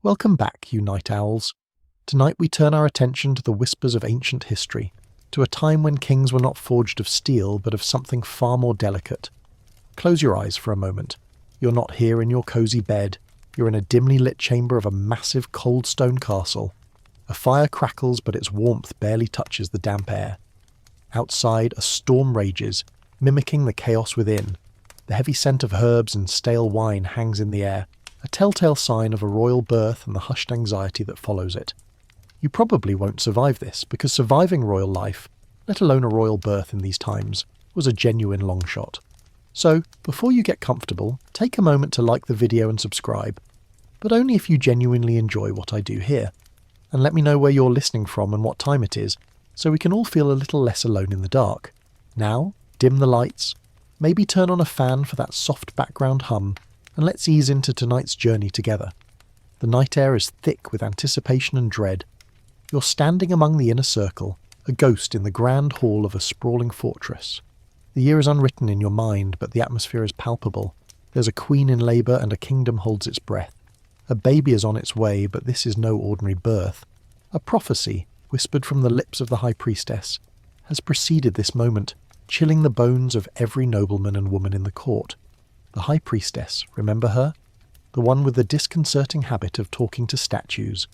Welcome back, you night owls. Tonight we turn our attention to the whispers of ancient history, to a time when kings were not forged of steel but of something far more delicate. Close your eyes for a moment. You're not here in your cosy bed. You're in a dimly lit chamber of a massive cold stone castle. A fire crackles, but its warmth barely touches the damp air. Outside, a storm rages, mimicking the chaos within. The heavy scent of herbs and stale wine hangs in the air, a telltale sign of a royal birth and the hushed anxiety that follows it. You probably won't survive this, because surviving royal life, let alone a royal birth in these times, was a genuine long shot. So, before you get comfortable, take a moment to like the video and subscribe, but only if you genuinely enjoy what I do here. And let me know where you're listening from and what time it is, so we can all feel a little less alone in the dark. Now, dim the lights, maybe turn on a fan for that soft background hum, and let's ease into tonight's journey together. The night air is thick with anticipation and dread. You're standing among the inner circle, a ghost in the grand hall of a sprawling fortress. The year is unwritten in your mind, but the atmosphere is palpable. There's a queen in labour and a kingdom holds its breath. A baby is on its way, but this is no ordinary birth. A prophecy, whispered from the lips of the high priestess, has preceded this moment, chilling the bones of every nobleman and woman in the court. The high priestess, remember her? The one with the disconcerting habit of talking to statues.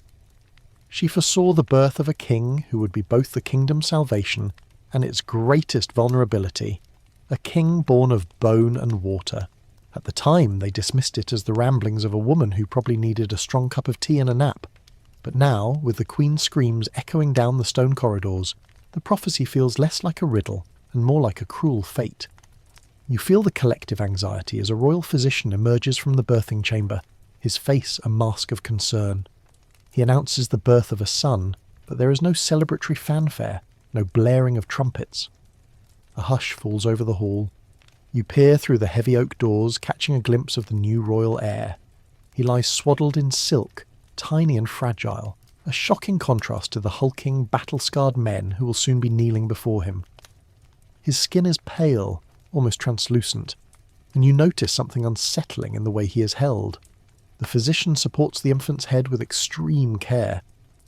She foresaw the birth of a king who would be both the kingdom's salvation and its greatest vulnerability, a king born of bone and water. At the time, they dismissed it as the ramblings of a woman who probably needed a strong cup of tea and a nap. But now, with the queen's screams echoing down the stone corridors, the prophecy feels less like a riddle and more like a cruel fate. You feel the collective anxiety as a royal physician emerges from the birthing chamber, his face a mask of concern. He announces the birth of a son, but there is no celebratory fanfare, no blaring of trumpets. A hush falls over the hall. You peer through the heavy oak doors, catching a glimpse of the new royal heir. He lies swaddled in silk, tiny and fragile, a shocking contrast to the hulking, battle-scarred men who will soon be kneeling before him. His skin is pale, almost translucent, and you notice something unsettling in the way he is held. The physician supports the infant's head with extreme care,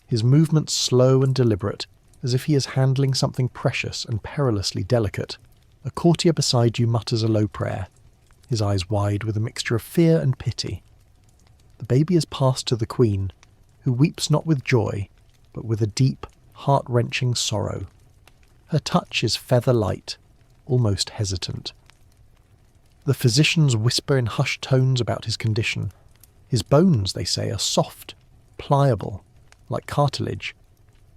his movements slow and deliberate, as if he is handling something precious and perilously delicate. A courtier beside you mutters a low prayer, his eyes wide with a mixture of fear and pity. The baby is passed to the queen, who weeps not with joy, but with a deep, heart-wrenching sorrow. Her touch is feather-light, almost hesitant. The physicians whisper in hushed tones about his condition. His bones, they say, are soft, pliable, like cartilage.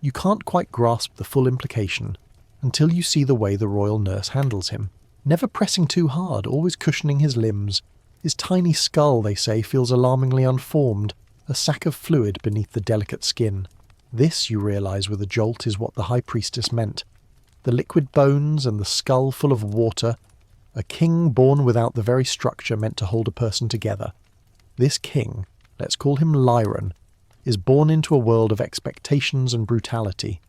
You can't quite grasp the full implication until you see the way the royal nurse handles him, never pressing too hard, always cushioning his limbs. His tiny skull, they say, feels alarmingly unformed, a sack of fluid beneath the delicate skin. This, you realise with a jolt, is what the high priestess meant. The liquid bones and the skull full of water, a king born without the very structure meant to hold a person together. This king, let's call him Lyron, is born into a world of expectations and brutality.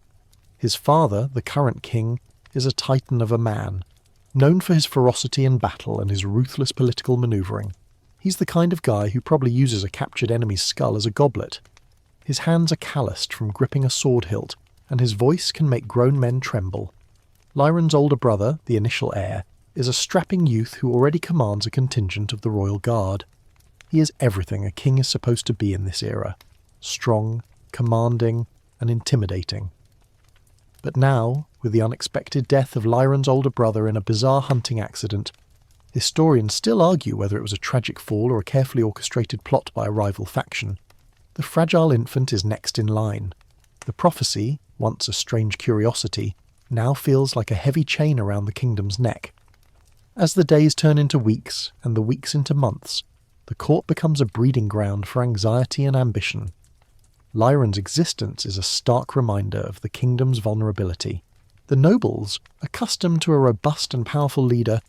His father, the current king, is a titan of a man, known for his ferocity in battle and his ruthless political manoeuvring. He's the kind of guy who probably uses a captured enemy's skull as a goblet. His hands are calloused from gripping a sword hilt, and his voice can make grown men tremble. Lyron's older brother, the initial heir, is a strapping youth who already commands a contingent of the royal guard. He is everything a king is supposed to be in this era: strong, commanding, and intimidating. But now, with the unexpected death of Lyron's older brother in a bizarre hunting accident, historians still argue whether it was a tragic fall or a carefully orchestrated plot by a rival faction. The fragile infant is next in line. The prophecy, once a strange curiosity, now feels like a heavy chain around the kingdom's neck. As the days turn into weeks, and the weeks into months, the court becomes a breeding ground for anxiety and ambition. Lyron's existence is a stark reminder of the kingdom's vulnerability. The nobles, accustomed to a robust and powerful leader,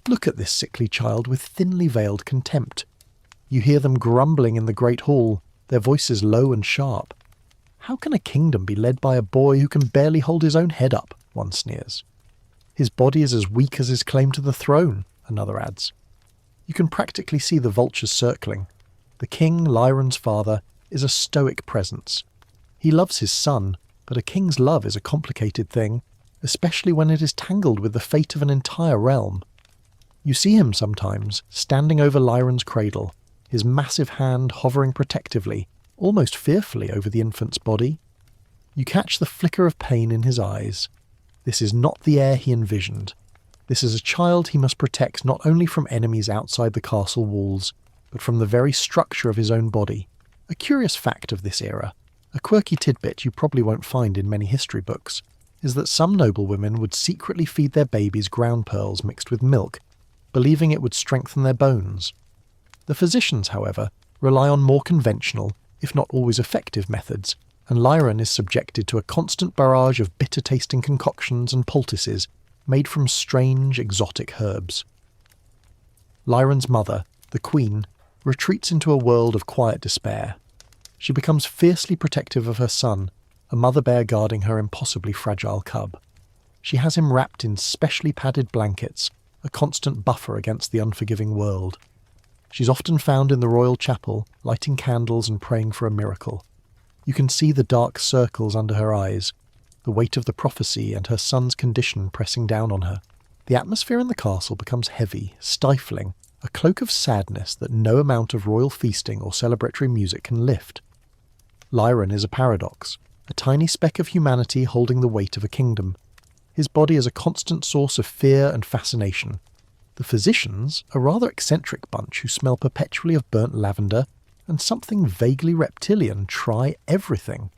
look at this sickly child with thinly veiled contempt. You hear them grumbling in the great hall, their voices low and sharp. How can a kingdom be led by a boy who can barely hold his own head up? One sneers. His body is as weak as his claim to the throne, another adds. You can practically see the vultures circling. The king, Lyron's father, is a stoic presence. He loves his son, but a king's love is a complicated thing, especially when it is tangled with the fate of an entire realm. You see him sometimes, standing over Lyron's cradle, his massive hand hovering protectively, almost fearfully over the infant's body. You catch the flicker of pain in his eyes. This is not the heir he envisioned. This is a child he must protect not only from enemies outside the castle walls, but from the very structure of his own body. A curious fact of this era, a quirky tidbit you probably won't find in many history books, is that some noblewomen would secretly feed their babies ground pearls mixed with milk, believing it would strengthen their bones. The physicians, however, rely on more conventional, if not always effective, methods, and Lyron is subjected to a constant barrage of bitter-tasting concoctions and poultices made from strange, exotic herbs. Lyron's mother, the Queen, retreats into a world of quiet despair. She becomes fiercely protective of her son, a mother bear guarding her impossibly fragile cub. She has him wrapped in specially padded blankets, a constant buffer against the unforgiving world. She's often found in the royal chapel, lighting candles and praying for a miracle. You can see the dark circles under her eyes, the weight of the prophecy and her son's condition pressing down on her. The atmosphere in the castle becomes heavy, stifling, a cloak of sadness that no amount of royal feasting or celebratory music can lift. Lyron is a paradox, a tiny speck of humanity holding the weight of a kingdom. His body is a constant source of fear and fascination. The physicians, a rather eccentric bunch who smell perpetually of burnt lavender and something vaguely reptilian, try everything.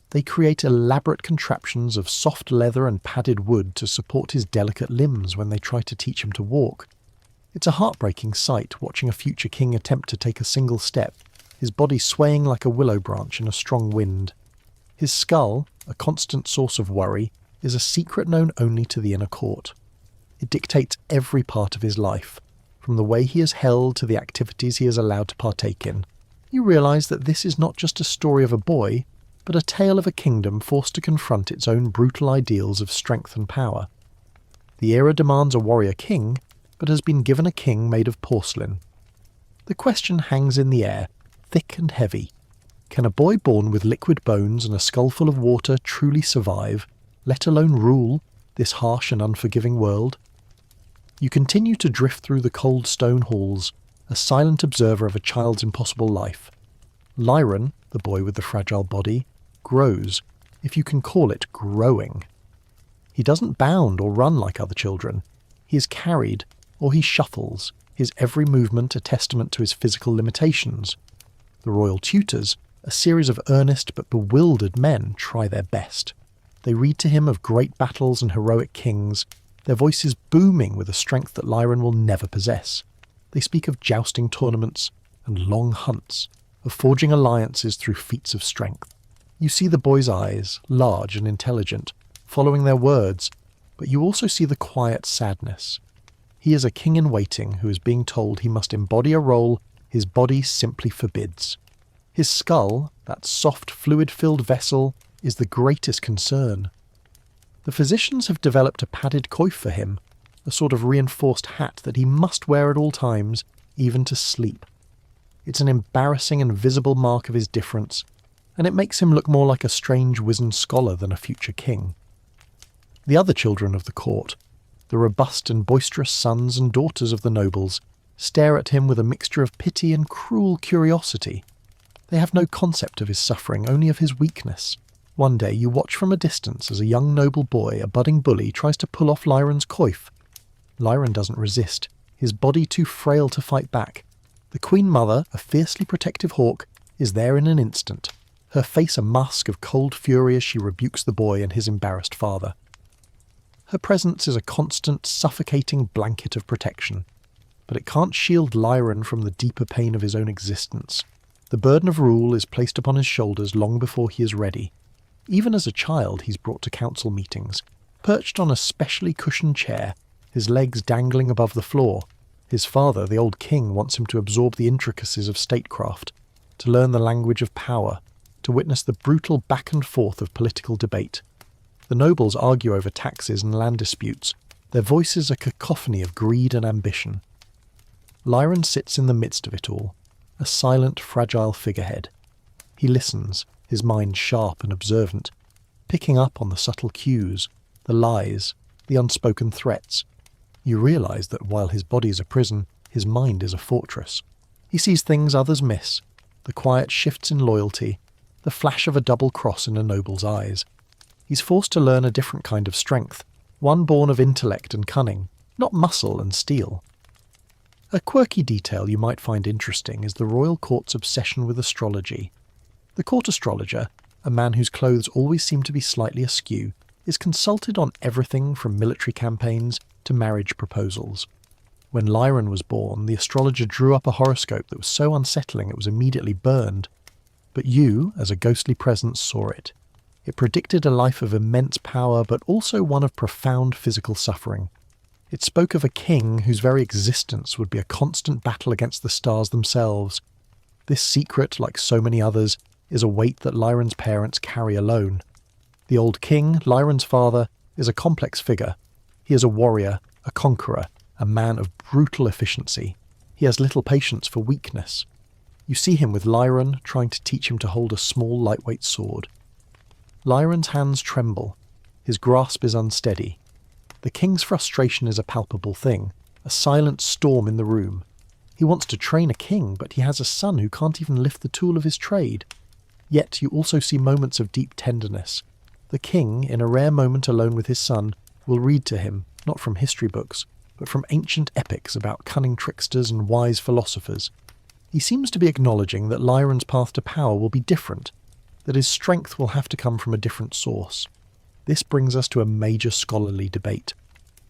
They create elaborate contraptions of soft leather and padded wood to support his delicate limbs when they try to teach him to walk. It's a heartbreaking sight watching a future king attempt to take a single step, his body swaying like a willow branch in a strong wind. His skull, a constant source of worry, is a secret known only to the inner court. It dictates every part of his life, from the way he is held to the activities he is allowed to partake in. You realise that this is not just a story of a boy, but a tale of a kingdom forced to confront its own brutal ideals of strength and power. The era demands a warrior king, but has been given a king made of porcelain. The question hangs in the air, thick and heavy. Can a boy born with liquid bones and a skull full of water truly survive, let alone rule, this harsh and unforgiving world? You continue to drift through the cold stone halls, a silent observer of a child's impossible life. Lyron, the boy with the fragile body, grows, if you can call it growing. He doesn't bound or run like other children. He is carried, or he shuffles, his every movement a testament to his physical limitations. The royal tutors, a series of earnest but bewildered men, try their best. They read to him of great battles and heroic kings, their voices booming with a strength that Lyron will never possess. They speak of jousting tournaments and long hunts, of forging alliances through feats of strength. You see the boy's eyes, large and intelligent, following their words, but you also see the quiet sadness. He is a king in waiting who is being told he must embody a role his body simply forbids. His skull, that soft, fluid-filled vessel, is the greatest concern. The physicians have developed a padded coif for him, a sort of reinforced hat that he must wear at all times, even to sleep. It's an embarrassing and visible mark of his difference, and it makes him look more like a strange wizened scholar than a future king. The other children of the court, the robust and boisterous sons and daughters of the nobles, stare at him with a mixture of pity and cruel curiosity. They have no concept of his suffering, only of his weakness. One day you watch from a distance as a young noble boy, a budding bully, tries to pull off Lyron's coif. Lyron doesn't resist, his body too frail to fight back. The Queen Mother, a fiercely protective hawk, is there in an instant, her face a mask of cold fury as she rebukes the boy and his embarrassed father. Her presence is a constant, suffocating blanket of protection, but it can't shield Lyron from the deeper pain of his own existence. The burden of rule is placed upon his shoulders long before he is ready. Even as a child he's brought to council meetings, perched on a specially cushioned chair, his legs dangling above the floor. His father, the old king, wants him to absorb the intricacies of statecraft, to learn the language of power, to witness the brutal back and forth of political debate. The nobles argue over taxes and land disputes, their voices a cacophony of greed and ambition. Lyron sits in the midst of it all, a silent, fragile figurehead. He listens, his mind sharp and observant, picking up on the subtle cues, the lies, the unspoken threats. You realise that while his body is a prison, his mind is a fortress. He sees things others miss, the quiet shifts in loyalty, the flash of a double cross in a noble's eyes. He's forced to learn a different kind of strength, one born of intellect and cunning, not muscle and steel. A quirky detail you might find interesting is the royal court's obsession with astrology. The court astrologer, a man whose clothes always seem to be slightly askew, is consulted on everything from military campaigns to marriage proposals. When Lyran was born, the astrologer drew up a horoscope that was so unsettling it was immediately burned. But you, as a ghostly presence, saw it. It predicted a life of immense power, but also one of profound physical suffering. It spoke of a king whose very existence would be a constant battle against the stars themselves. This secret, like so many others, is a weight that Lyran's parents carry alone. The old king, Lyran's father, is a complex figure. He is a warrior, a conqueror, a man of brutal efficiency. He has little patience for weakness. You see him with Lyran, trying to teach him to hold a small, lightweight sword. Lyran's hands tremble. His grasp is unsteady. The king's frustration is a palpable thing, a silent storm in the room. He wants to train a king, but he has a son who can't even lift the tool of his trade. Yet you also see moments of deep tenderness. The king, in a rare moment alone with his son, will read to him, not from history books, but from ancient epics about cunning tricksters and wise philosophers. He seems to be acknowledging that Lyran's path to power will be different, that his strength will have to come from a different source. This brings us to a major scholarly debate.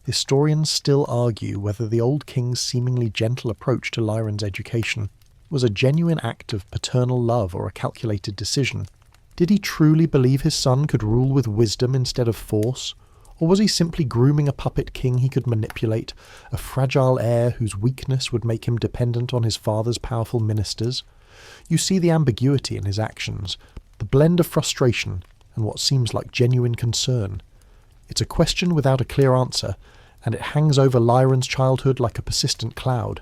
Historians still argue whether the old king's seemingly gentle approach to Lyran's education was a genuine act of paternal love or a calculated decision. Did he truly believe his son could rule with wisdom instead of force? Or was he simply grooming a puppet king he could manipulate, a fragile heir whose weakness would make him dependent on his father's powerful ministers? You see the ambiguity in his actions, the blend of frustration and what seems like genuine concern. It's a question without a clear answer, and it hangs over Lyran's childhood like a persistent cloud.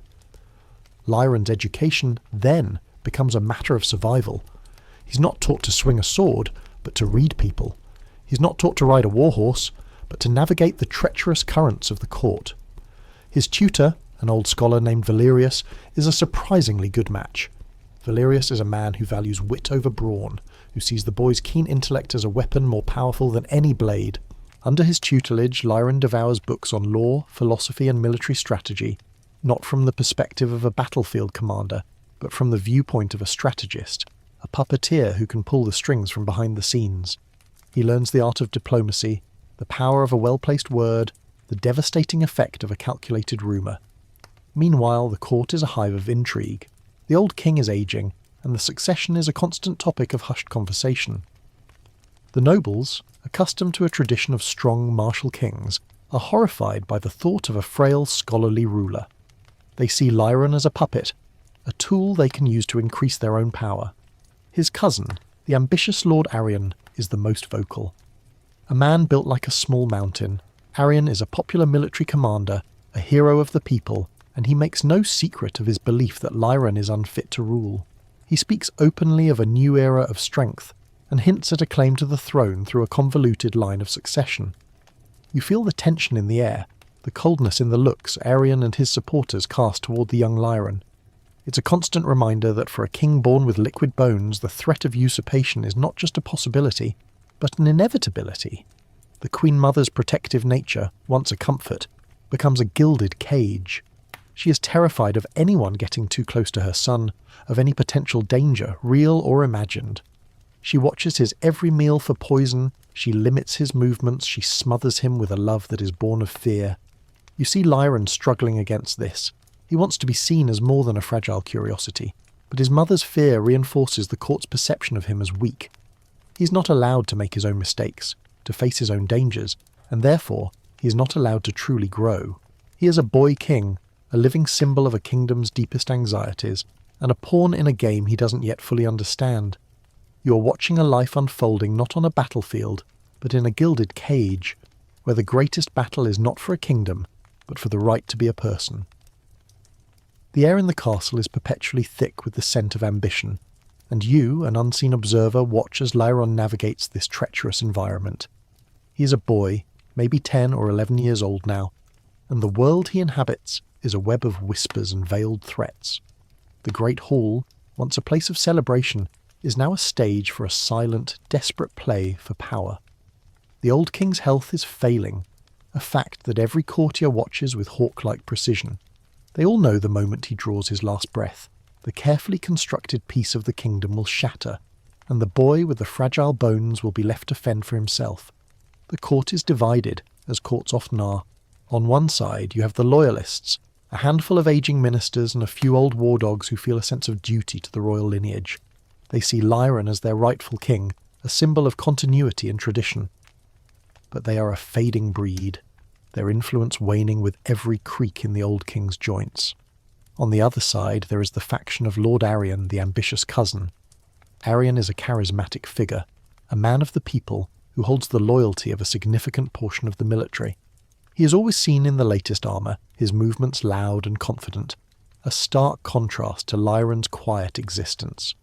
Lyran's education, then, becomes a matter of survival. He's not taught to swing a sword, but to read people. He's not taught to ride a warhorse, but to navigate the treacherous currents of the court. His tutor, an old scholar named Valerius, is a surprisingly good match. Valerius is a man who values wit over brawn, who sees the boy's keen intellect as a weapon more powerful than any blade. Under his tutelage, Lyran devours books on law, philosophy and military strategy, not from the perspective of a battlefield commander, but from the viewpoint of a strategist, a puppeteer who can pull the strings from behind the scenes. He learns the art of diplomacy, the power of a well-placed word, the devastating effect of a calculated rumour. Meanwhile, the court is a hive of intrigue. The old king is aging, and the succession is a constant topic of hushed conversation. The nobles, accustomed to a tradition of strong martial kings, are horrified by the thought of a frail scholarly ruler. They see Lyran as a puppet, a tool they can use to increase their own power. His cousin, the ambitious Lord Arian, is the most vocal. A man built like a small mountain, Arian is a popular military commander, a hero of the people, and he makes no secret of his belief that Lyran is unfit to rule. He speaks openly of a new era of strength, and hints at a claim to the throne through a convoluted line of succession. You feel the tension in the air, the coldness in the looks Arian and his supporters cast toward the young Lyran. It's a constant reminder that for a king born with liquid bones, the threat of usurpation is not just a possibility, but an inevitability. The Queen Mother's protective nature, once a comfort, becomes a gilded cage. She is terrified of anyone getting too close to her son, of any potential danger, real or imagined. She watches his every meal for poison, she limits his movements, she smothers him with a love that is born of fear. You see Lyran struggling against this. He wants to be seen as more than a fragile curiosity, but his mother's fear reinforces the court's perception of him as weak. He's not allowed to make his own mistakes, to face his own dangers, and therefore he is not allowed to truly grow. He is a boy king, a living symbol of a kingdom's deepest anxieties, and a pawn in a game he doesn't yet fully understand. You are watching a life unfolding not on a battlefield, but in a gilded cage, where the greatest battle is not for a kingdom, but for the right to be a person. The air in the castle is perpetually thick with the scent of ambition. and you, an unseen observer, watch as Lyron navigates this treacherous environment. He is a boy, maybe 10 or 11 years old now, and the world he inhabits is a web of whispers and veiled threats. The Great Hall, once a place of celebration, is now a stage for a silent, desperate play for power. The old king's health is failing, a fact that every courtier watches with hawk-like precision. They all know the moment he draws his last breath, the carefully constructed piece of the kingdom will shatter, and the boy with the fragile bones will be left to fend for himself. The court is divided, as courts often are. On one side you have the loyalists, a handful of aging ministers and a few old war dogs who feel a sense of duty to the royal lineage. They see Lyron as their rightful king, a symbol of continuity and tradition. But they are a fading breed, their influence waning with every creak in the old king's joints. On the other side there is the faction of Lord Arion, the ambitious cousin. Arion is a charismatic figure, a man of the people who holds the loyalty of a significant portion of the military. He is always seen in the latest armour, his movements loud and confident, a stark contrast to Lyron's quiet existence.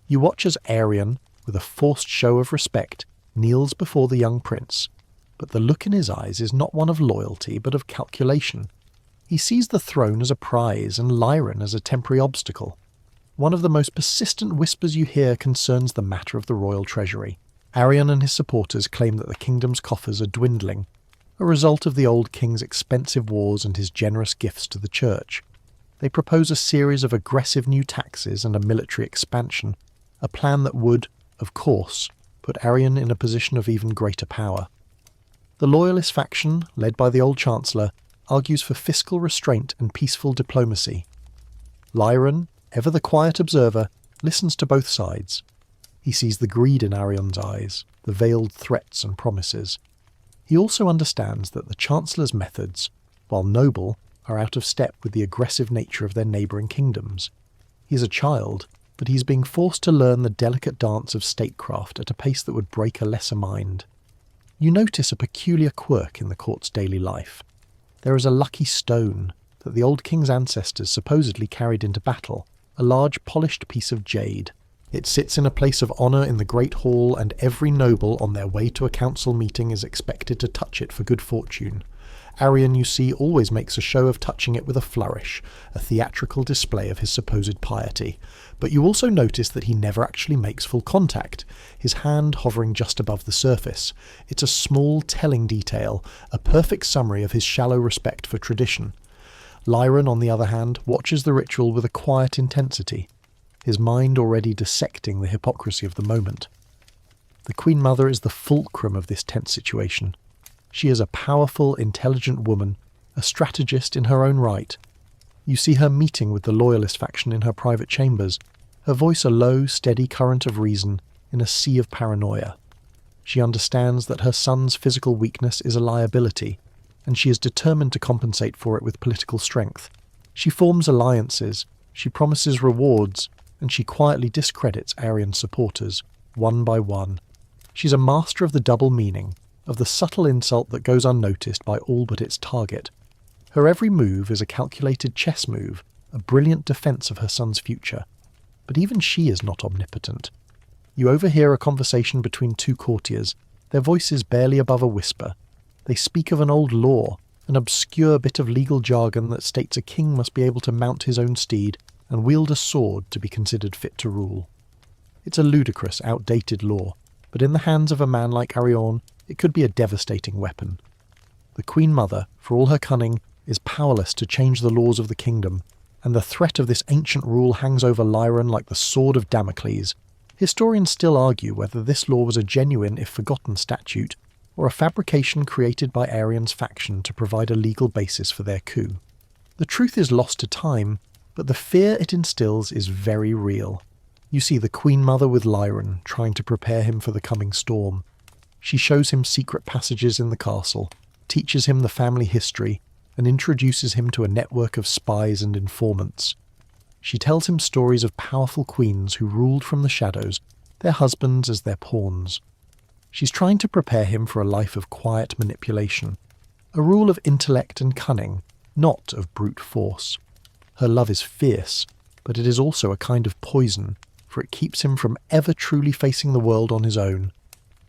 You watch as Arion, with a forced show of respect, kneels before the young prince, but the look in his eyes is not one of loyalty but of calculation. He sees the throne as a prize and Lyron as a temporary obstacle. One of the most persistent whispers you hear concerns the matter of the royal treasury. Arion and his supporters claim that the kingdom's coffers are dwindling, a result of the old king's expensive wars and his generous gifts to the church. They propose a series of aggressive new taxes and a military expansion, a plan that would, of course, put Arion in a position of even greater power. The loyalist faction, led by the old chancellor, argues for fiscal restraint and peaceful diplomacy. Lyron, ever the quiet observer, listens to both sides. He sees the greed in Arion's eyes, the veiled threats and promises. He also understands that the Chancellor's methods, while noble, are out of step with the aggressive nature of their neighbouring kingdoms. He is a child, but he is being forced to learn the delicate dance of statecraft at a pace that would break a lesser mind. You notice a peculiar quirk in the court's daily life. There is a lucky stone that the old king's ancestors supposedly carried into battle, a large polished piece of jade. It sits in a place of honour in the Great Hall, and every noble on their way to a council meeting is expected to touch it for good fortune. Arion, you see, always makes a show of touching it with a flourish, a theatrical display of his supposed piety. But you also notice that he never actually makes full contact, his hand hovering just above the surface. It's a small, telling detail, a perfect summary of his shallow respect for tradition. Lyron, on the other hand, watches the ritual with a quiet intensity, his mind already dissecting the hypocrisy of the moment. The Queen Mother is the fulcrum of this tense situation. She is a powerful, intelligent woman, a strategist in her own right. You see her meeting with the loyalist faction in her private chambers, her voice a low, steady current of reason in a sea of paranoia. She understands that her son's physical weakness is a liability, and she is determined to compensate for it with political strength. She forms alliances, she promises rewards, and she quietly discredits Arion's supporters, one by one. She's a master of the double meaning, of the subtle insult that goes unnoticed by all but its target. Her every move is a calculated chess move, a brilliant defence of her son's future. But even she is not omnipotent. You overhear a conversation between two courtiers, their voices barely above a whisper. They speak of an old law, an obscure bit of legal jargon that states a king must be able to mount his own steed and wield a sword to be considered fit to rule. It's a ludicrous, outdated law, but in the hands of a man like Arion, it could be a devastating weapon. The Queen Mother, for all her cunning, is powerless to change the laws of the kingdom, and the threat of this ancient rule hangs over Lyron like the sword of Damocles. Historians still argue whether this law was a genuine, if forgotten, statute, or a fabrication created by Arion's faction to provide a legal basis for their coup. The truth is lost to time, but the fear it instills is very real. You see the Queen Mother with Lyron, trying to prepare him for the coming storm. She shows him secret passages in the castle, teaches him the family history, and introduces him to a network of spies and informants. She tells him stories of powerful queens who ruled from the shadows, their husbands as their pawns. She's trying to prepare him for a life of quiet manipulation, a rule of intellect and cunning, not of brute force. Her love is fierce, but it is also a kind of poison, for it keeps him from ever truly facing the world on his own.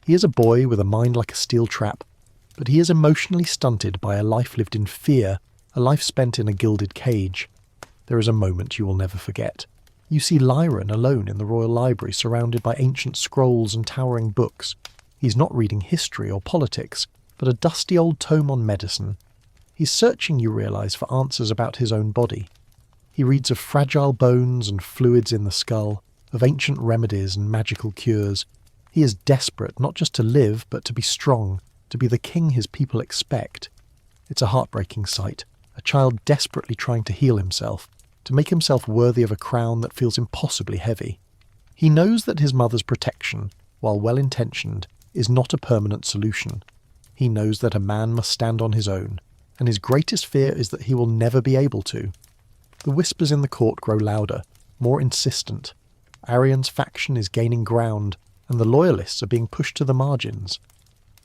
He is a boy with a mind like a steel trap, but he is emotionally stunted by a life lived in fear, a life spent in a gilded cage. There is a moment you will never forget. You see Lyron alone in the royal library, surrounded by ancient scrolls and towering books. He's not reading history or politics, but a dusty old tome on medicine. He's searching, you realise, for answers about his own body. He reads of fragile bones and fluids in the skull, of ancient remedies and magical cures. He is desperate not just to live, but to be strong, to be the king his people expect. It's a heartbreaking sight, a child desperately trying to heal himself, to make himself worthy of a crown that feels impossibly heavy. He knows that his mother's protection, while well-intentioned, is not a permanent solution. He knows that a man must stand on his own, and his greatest fear is that he will never be able to. The whispers in the court grow louder, more insistent. Arian's faction is gaining ground, and the loyalists are being pushed to the margins.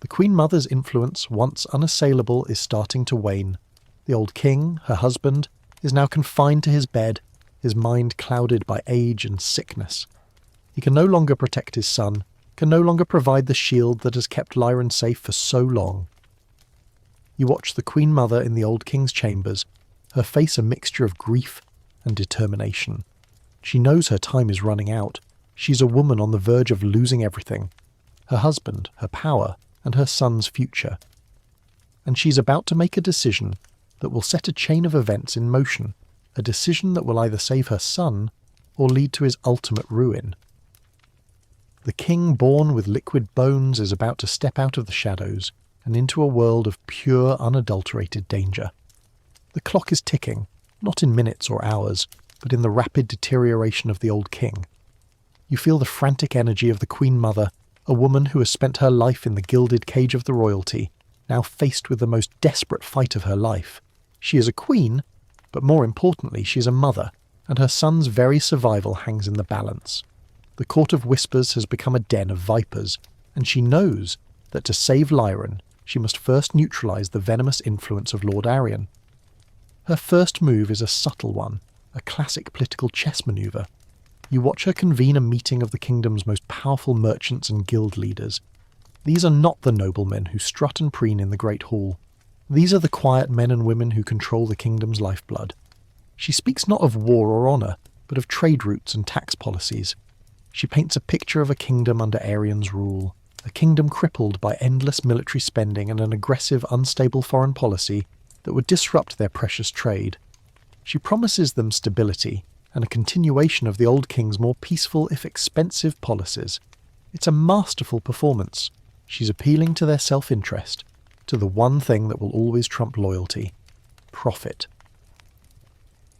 The Queen Mother's influence, once unassailable, is starting to wane. The old king, her husband, is now confined to his bed, his mind clouded by age and sickness. He can no longer protect his son, can no longer provide the shield that has kept Lyron safe for so long. You watch the Queen Mother in the old king's chambers, her face a mixture of grief and determination. She knows her time is running out. She's a woman on the verge of losing everything: her husband, her power, and her son's future. And she's about to make a decision that will set a chain of events in motion, a decision that will either save her son or lead to his ultimate ruin. The king born with liquid bones is about to step out of the shadows and into a world of pure, unadulterated danger. The clock is ticking, not in minutes or hours, but in the rapid deterioration of the old king. You feel the frantic energy of the Queen Mother, a woman who has spent her life in the gilded cage of the royalty, now faced with the most desperate fight of her life. She is a queen, but more importantly, she is a mother, and her son's very survival hangs in the balance. The Court of Whispers has become a den of vipers, and she knows that to save Lyron, she must first neutralise the venomous influence of Lord Arian. Her first move is a subtle one, a classic political chess manoeuvre. You watch her convene a meeting of the kingdom's most powerful merchants and guild leaders. These are not the noblemen who strut and preen in the Great Hall. These are the quiet men and women who control the kingdom's lifeblood. She speaks not of war or honour, but of trade routes and tax policies. She paints a picture of a kingdom under Arian's rule, a kingdom crippled by endless military spending and an aggressive, unstable foreign policy that would disrupt their precious trade. She promises them stability and a continuation of the old king's more peaceful, if expensive, policies. It's a masterful performance. She's appealing to their self-interest, to the one thing that will always trump loyalty: profit.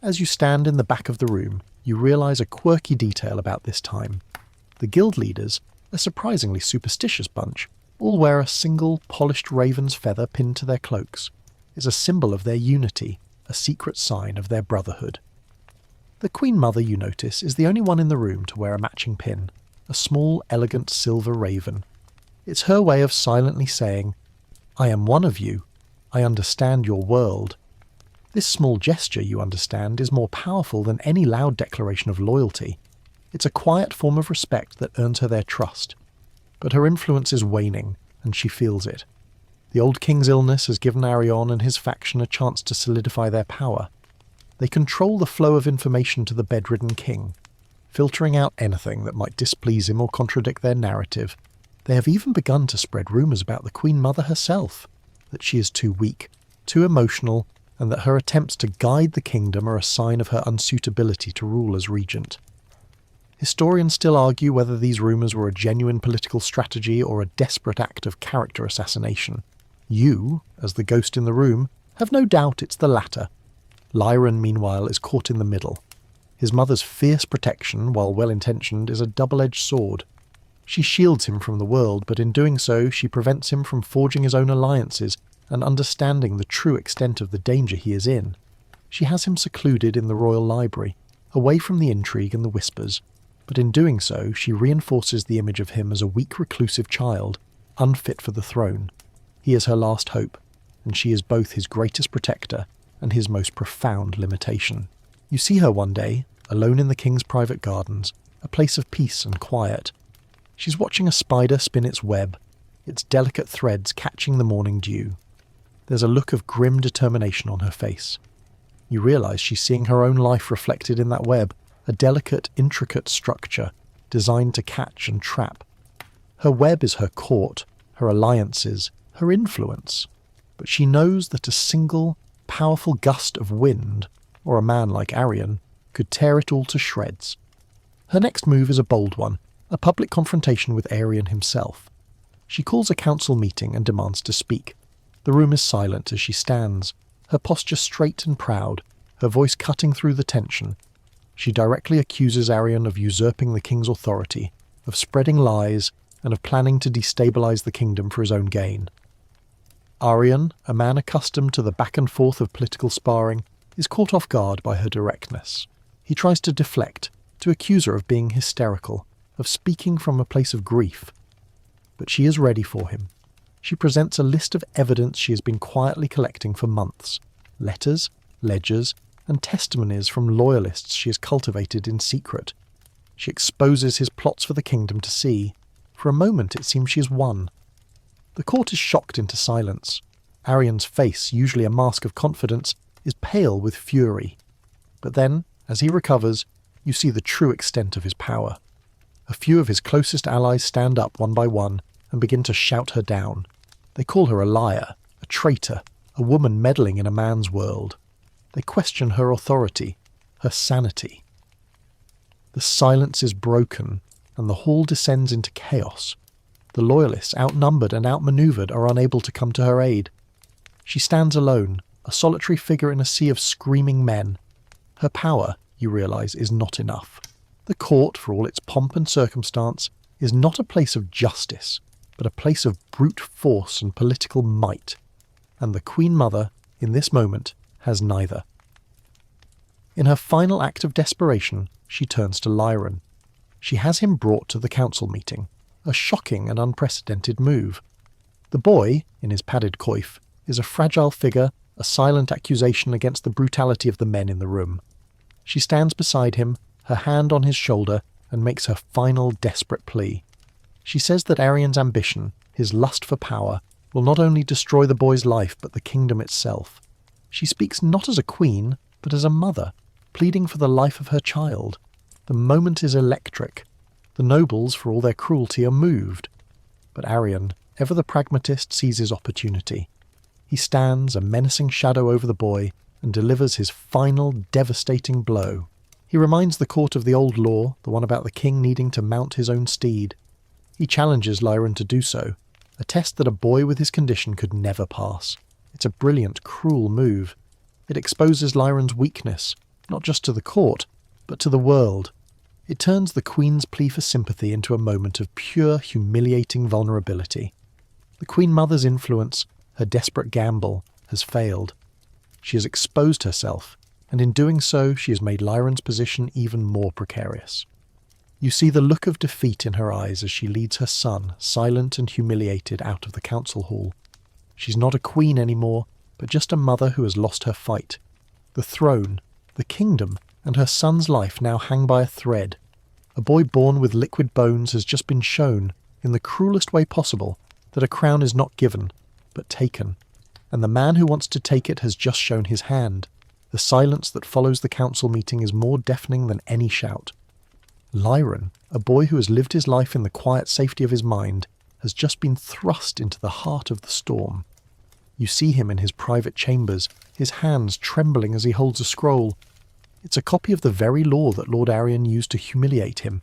As you stand in the back of the room, you realise a quirky detail about this time. The guild leaders, a surprisingly superstitious bunch, all wear a single polished raven's feather pinned to their cloaks. It's a symbol of their unity, a secret sign of their brotherhood. The Queen Mother, you notice, is the only one in the room to wear a matching pin, a small, elegant silver raven. It's her way of silently saying, "I am one of you. I understand your world." This small gesture, you understand, is more powerful than any loud declaration of loyalty. It's a quiet form of respect that earns her their trust. But her influence is waning, and she feels it. The old king's illness has given Arion and his faction a chance to solidify their power. They control the flow of information to the bedridden king, filtering out anything that might displease him or contradict their narrative. They have even begun to spread rumours about the Queen Mother herself, that she is too weak, too emotional, and that her attempts to guide the kingdom are a sign of her unsuitability to rule as regent. Historians still argue whether these rumours were a genuine political strategy or a desperate act of character assassination. You, as the ghost in the room, have no doubt it's the latter. Lyron, meanwhile, is caught in the middle. His mother's fierce protection, while well-intentioned, is a double-edged sword. She shields him from the world, but in doing so she prevents him from forging his own alliances and understanding the true extent of the danger he is in. She has him secluded in the royal library, away from the intrigue and the whispers, but in doing so she reinforces the image of him as a weak reclusive child, unfit for the throne. He is her last hope, and she is both his greatest protector and his most profound limitation. You see her one day, alone in the king's private gardens, a place of peace and quiet. She's watching a spider spin its web, its delicate threads catching the morning dew. There's a look of grim determination on her face. You realise she's seeing her own life reflected in that web, a delicate, intricate structure designed to catch and trap. Her web is her court, her alliances, her influence. But she knows that a single, powerful gust of wind, or a man like Arian, could tear it all to shreds. Her next move is a bold one, a public confrontation with Arian himself. She calls a council meeting and demands to speak. The room is silent as she stands, her posture straight and proud, her voice cutting through the tension. She directly accuses Arian of usurping the king's authority, of spreading lies, and of planning to destabilize the kingdom for his own gain. Arian, a man accustomed to the back and forth of political sparring, is caught off guard by her directness. He tries to deflect, to accuse her of being hysterical, of speaking from a place of grief. But she is ready for him. She presents a list of evidence she has been quietly collecting for months. Letters, ledgers, and testimonies from loyalists she has cultivated in secret. She exposes his plots for the kingdom to see. For a moment it seems she has won. The court is shocked into silence. Arian's face, usually a mask of confidence, is pale with fury. But then, as he recovers, you see the true extent of his power. A few of his closest allies stand up one by one and begin to shout her down. They call her a liar, a traitor, a woman meddling in a man's world. They question her authority, her sanity. The silence is broken, and the hall descends into chaos. The loyalists, outnumbered and outmaneuvered, are unable to come to her aid. She stands alone, a solitary figure in a sea of screaming men. Her power, you realise, is not enough. The court, for all its pomp and circumstance, is not a place of justice, but a place of brute force and political might. And the Queen Mother, in this moment, has neither. In her final act of desperation, she turns to Lyron. She has him brought to the council meeting, a shocking and unprecedented move. The boy, in his padded coif, is a fragile figure, a silent accusation against the brutality of the men in the room. She stands beside him, her hand on his shoulder, and makes her final desperate plea. She says that Arian's ambition, his lust for power, will not only destroy the boy's life but the kingdom itself. She speaks not as a queen, but as a mother, pleading for the life of her child. The moment is electric. The nobles, for all their cruelty, are moved. But Arian, ever the pragmatist, sees his opportunity. He stands, a menacing shadow over the boy, and delivers his final devastating blow. He reminds the court of the old law, the one about the king needing to mount his own steed. He challenges Lyron to do so, a test that a boy with his condition could never pass. It's a brilliant, cruel move. It exposes Lyron's weakness, not just to the court, but to the world. It turns the Queen's plea for sympathy into a moment of pure, humiliating vulnerability. The Queen Mother's influence, her desperate gamble, has failed. She has exposed herself, and in doing so she has made Lyron's position even more precarious. You see the look of defeat in her eyes as she leads her son, silent and humiliated, out of the council hall. She's not a queen anymore, but just a mother who has lost her fight. The throne, the kingdom, and her son's life now hang by a thread. A boy born with liquid bones has just been shown, in the cruelest way possible, that a crown is not given, but taken. And the man who wants to take it has just shown his hand. The silence that follows the council meeting is more deafening than any shout. Lyron, a boy who has lived his life in the quiet safety of his mind, has just been thrust into the heart of the storm. You see him in his private chambers, his hands trembling as he holds a scroll. It's a copy of the very law that Lord Arian used to humiliate him,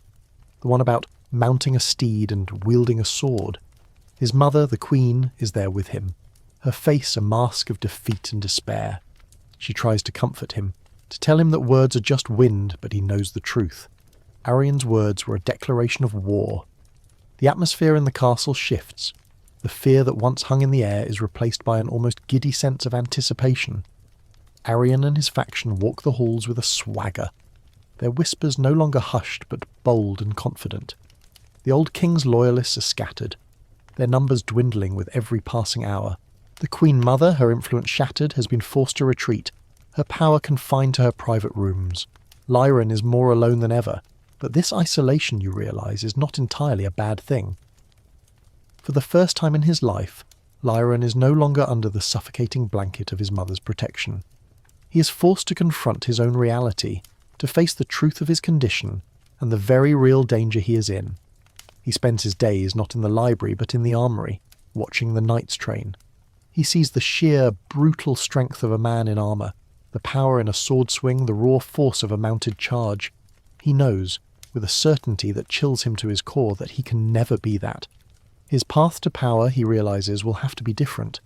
the one about mounting a steed and wielding a sword. His mother, the Queen, is there with him, her face a mask of defeat and despair. She tries to comfort him, to tell him that words are just wind, but he knows the truth. Arian's words were a declaration of war. The atmosphere in the castle shifts. The fear that once hung in the air is replaced by an almost giddy sense of anticipation. Arian and his faction walk the halls with a swagger, their whispers no longer hushed but bold and confident. The old king's loyalists are scattered, their numbers dwindling with every passing hour. The Queen Mother, her influence shattered, has been forced to retreat, her power confined to her private rooms. Lyron is more alone than ever, But this isolation, you realise, is not entirely a bad thing. For the first time in his life, Lyron is no longer under the suffocating blanket of his mother's protection. He is forced to confront his own reality, to face the truth of his condition and the very real danger he is in. He spends his days not in the library but in the armoury, watching the knights train. He sees the sheer, brutal strength of a man in armour, the power in a sword swing, the raw force of a mounted charge. He knows, with a certainty that chills him to his core, that he can never be that. His path to power, he realises, will have to be different.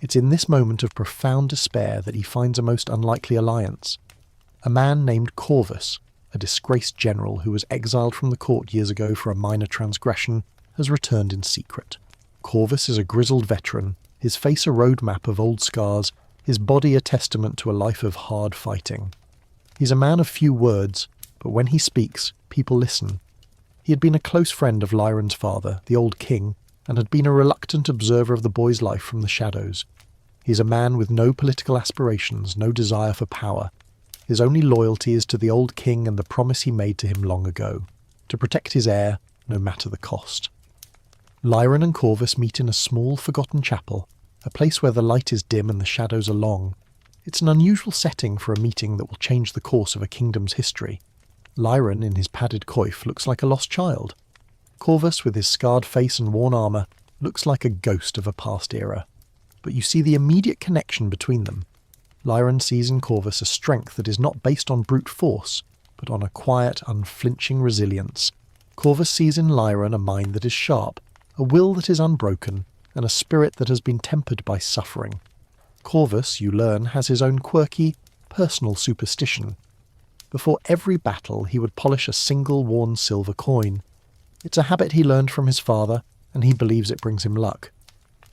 It's in this moment of profound despair that he finds a most unlikely alliance. A man named Corvus, a disgraced general who was exiled from the court years ago for a minor transgression, has returned in secret. Corvus is a grizzled veteran, his face a roadmap of old scars, his body a testament to a life of hard fighting. He's a man of few words, but when he speaks, people listen. He had been a close friend of Lyron's father, the old king, and had been a reluctant observer of the boy's life from the shadows. He is a man with no political aspirations, no desire for power. His only loyalty is to the old king and the promise he made to him long ago, to protect his heir, no matter the cost. Lyron and Corvus meet in a small, forgotten chapel, a place where the light is dim and the shadows are long. It's an unusual setting for a meeting that will change the course of a kingdom's history. Lyron, in his padded coif, looks like a lost child. Corvus, with his scarred face and worn armour, looks like a ghost of a past era. But you see the immediate connection between them. Lyron sees in Corvus a strength that is not based on brute force, but on a quiet, unflinching resilience. Corvus sees in Lyron a mind that is sharp, a will that is unbroken, and a spirit that has been tempered by suffering. Corvus, you learn, has his own quirky, personal superstition. Before every battle he would polish a single worn silver coin. It's a habit he learned from his father, and he believes it brings him luck.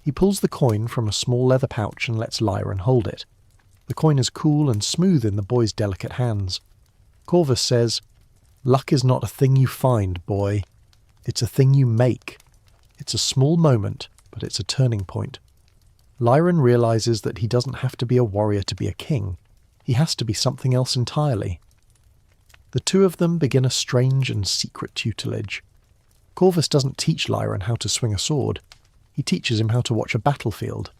He pulls the coin from a small leather pouch and lets Lyron hold it. The coin is cool and smooth in the boy's delicate hands. Corvus says, "Luck is not a thing you find, boy. It's a thing you make. It's a small moment, but it's a turning point." Lyron realises that he doesn't have to be a warrior to be a king. He has to be something else entirely. The two of them begin a strange and secret tutelage. Corvus doesn't teach Lyron how to swing a sword. He teaches him how to watch a battlefield.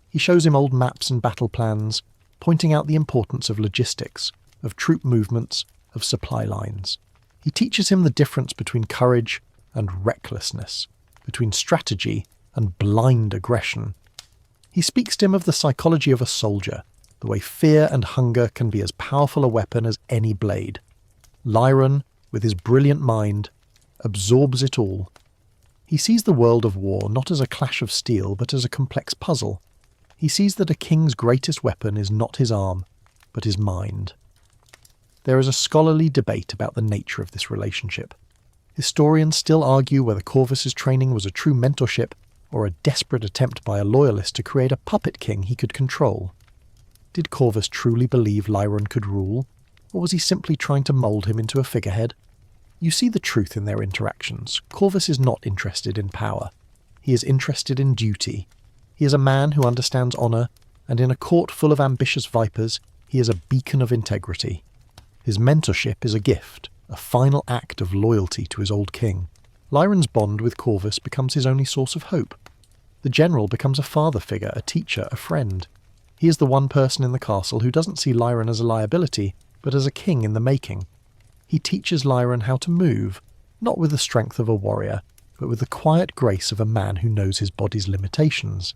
He shows him old maps and battle plans, pointing out the importance of logistics, of troop movements, of supply lines. He teaches him the difference between courage and recklessness, between strategy and blind aggression. He speaks to him of the psychology of a soldier, the way fear and hunger can be as powerful a weapon as any blade. Lyron, with his brilliant mind, absorbs it all. He sees the world of war not as a clash of steel, but as a complex puzzle. He sees that a king's greatest weapon is not his arm, but his mind. There is a scholarly debate about the nature of this relationship. Historians still argue whether Corvus's training was a true mentorship or a desperate attempt by a loyalist to create a puppet king he could control. Did Corvus truly believe Lyron could rule, or was he simply trying to mould him into a figurehead? You see the truth in their interactions. Corvus is not interested in power. He is interested in duty. He is a man who understands honour, and in a court full of ambitious vipers, he is a beacon of integrity. His mentorship is a gift, a final act of loyalty to his old king. Lyron's bond with Corvus becomes his only source of hope. The general becomes a father figure, a teacher, a friend. He is the one person in the castle who doesn't see Lyron as a liability, but as a king in the making. He teaches Lyron how to move, not with the strength of a warrior, but with the quiet grace of a man who knows his body's limitations.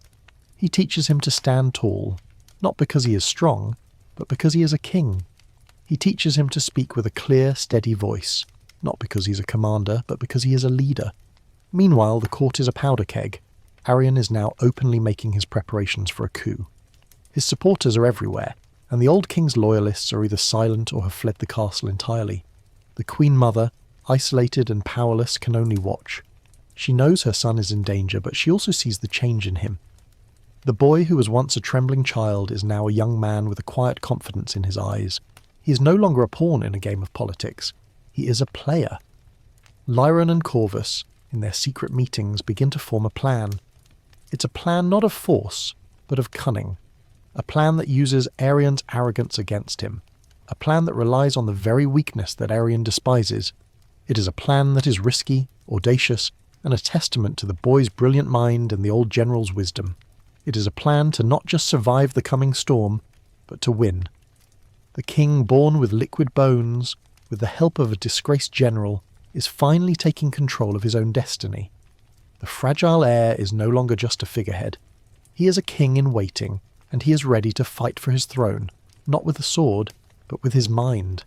He teaches him to stand tall, not because he is strong, but because he is a king. He teaches him to speak with a clear, steady voice, not because he's a commander, but because he is a leader. Meanwhile, the court is a powder keg. Arion is now openly making his preparations for a coup. His supporters are everywhere, and the old king's loyalists are either silent or have fled the castle entirely. The Queen Mother, isolated and powerless, can only watch. She knows her son is in danger, but she also sees the change in him. The boy who was once a trembling child is now a young man with a quiet confidence in his eyes. He is no longer a pawn in a game of politics. He is a player. Lyron and Corvus, in their secret meetings, begin to form a plan. It's a plan not of force, but of cunning. A plan that uses Arion's arrogance against him. A plan that relies on the very weakness that Arion despises. It is a plan that is risky, audacious, and a testament to the boy's brilliant mind and the old general's wisdom. It is a plan to not just survive the coming storm, but to win. The king, born with liquid bones, with the help of a disgraced general, is finally taking control of his own destiny. The fragile heir is no longer just a figurehead. He is a king in waiting, and he is ready to fight for his throne, not with a sword, but with his mind.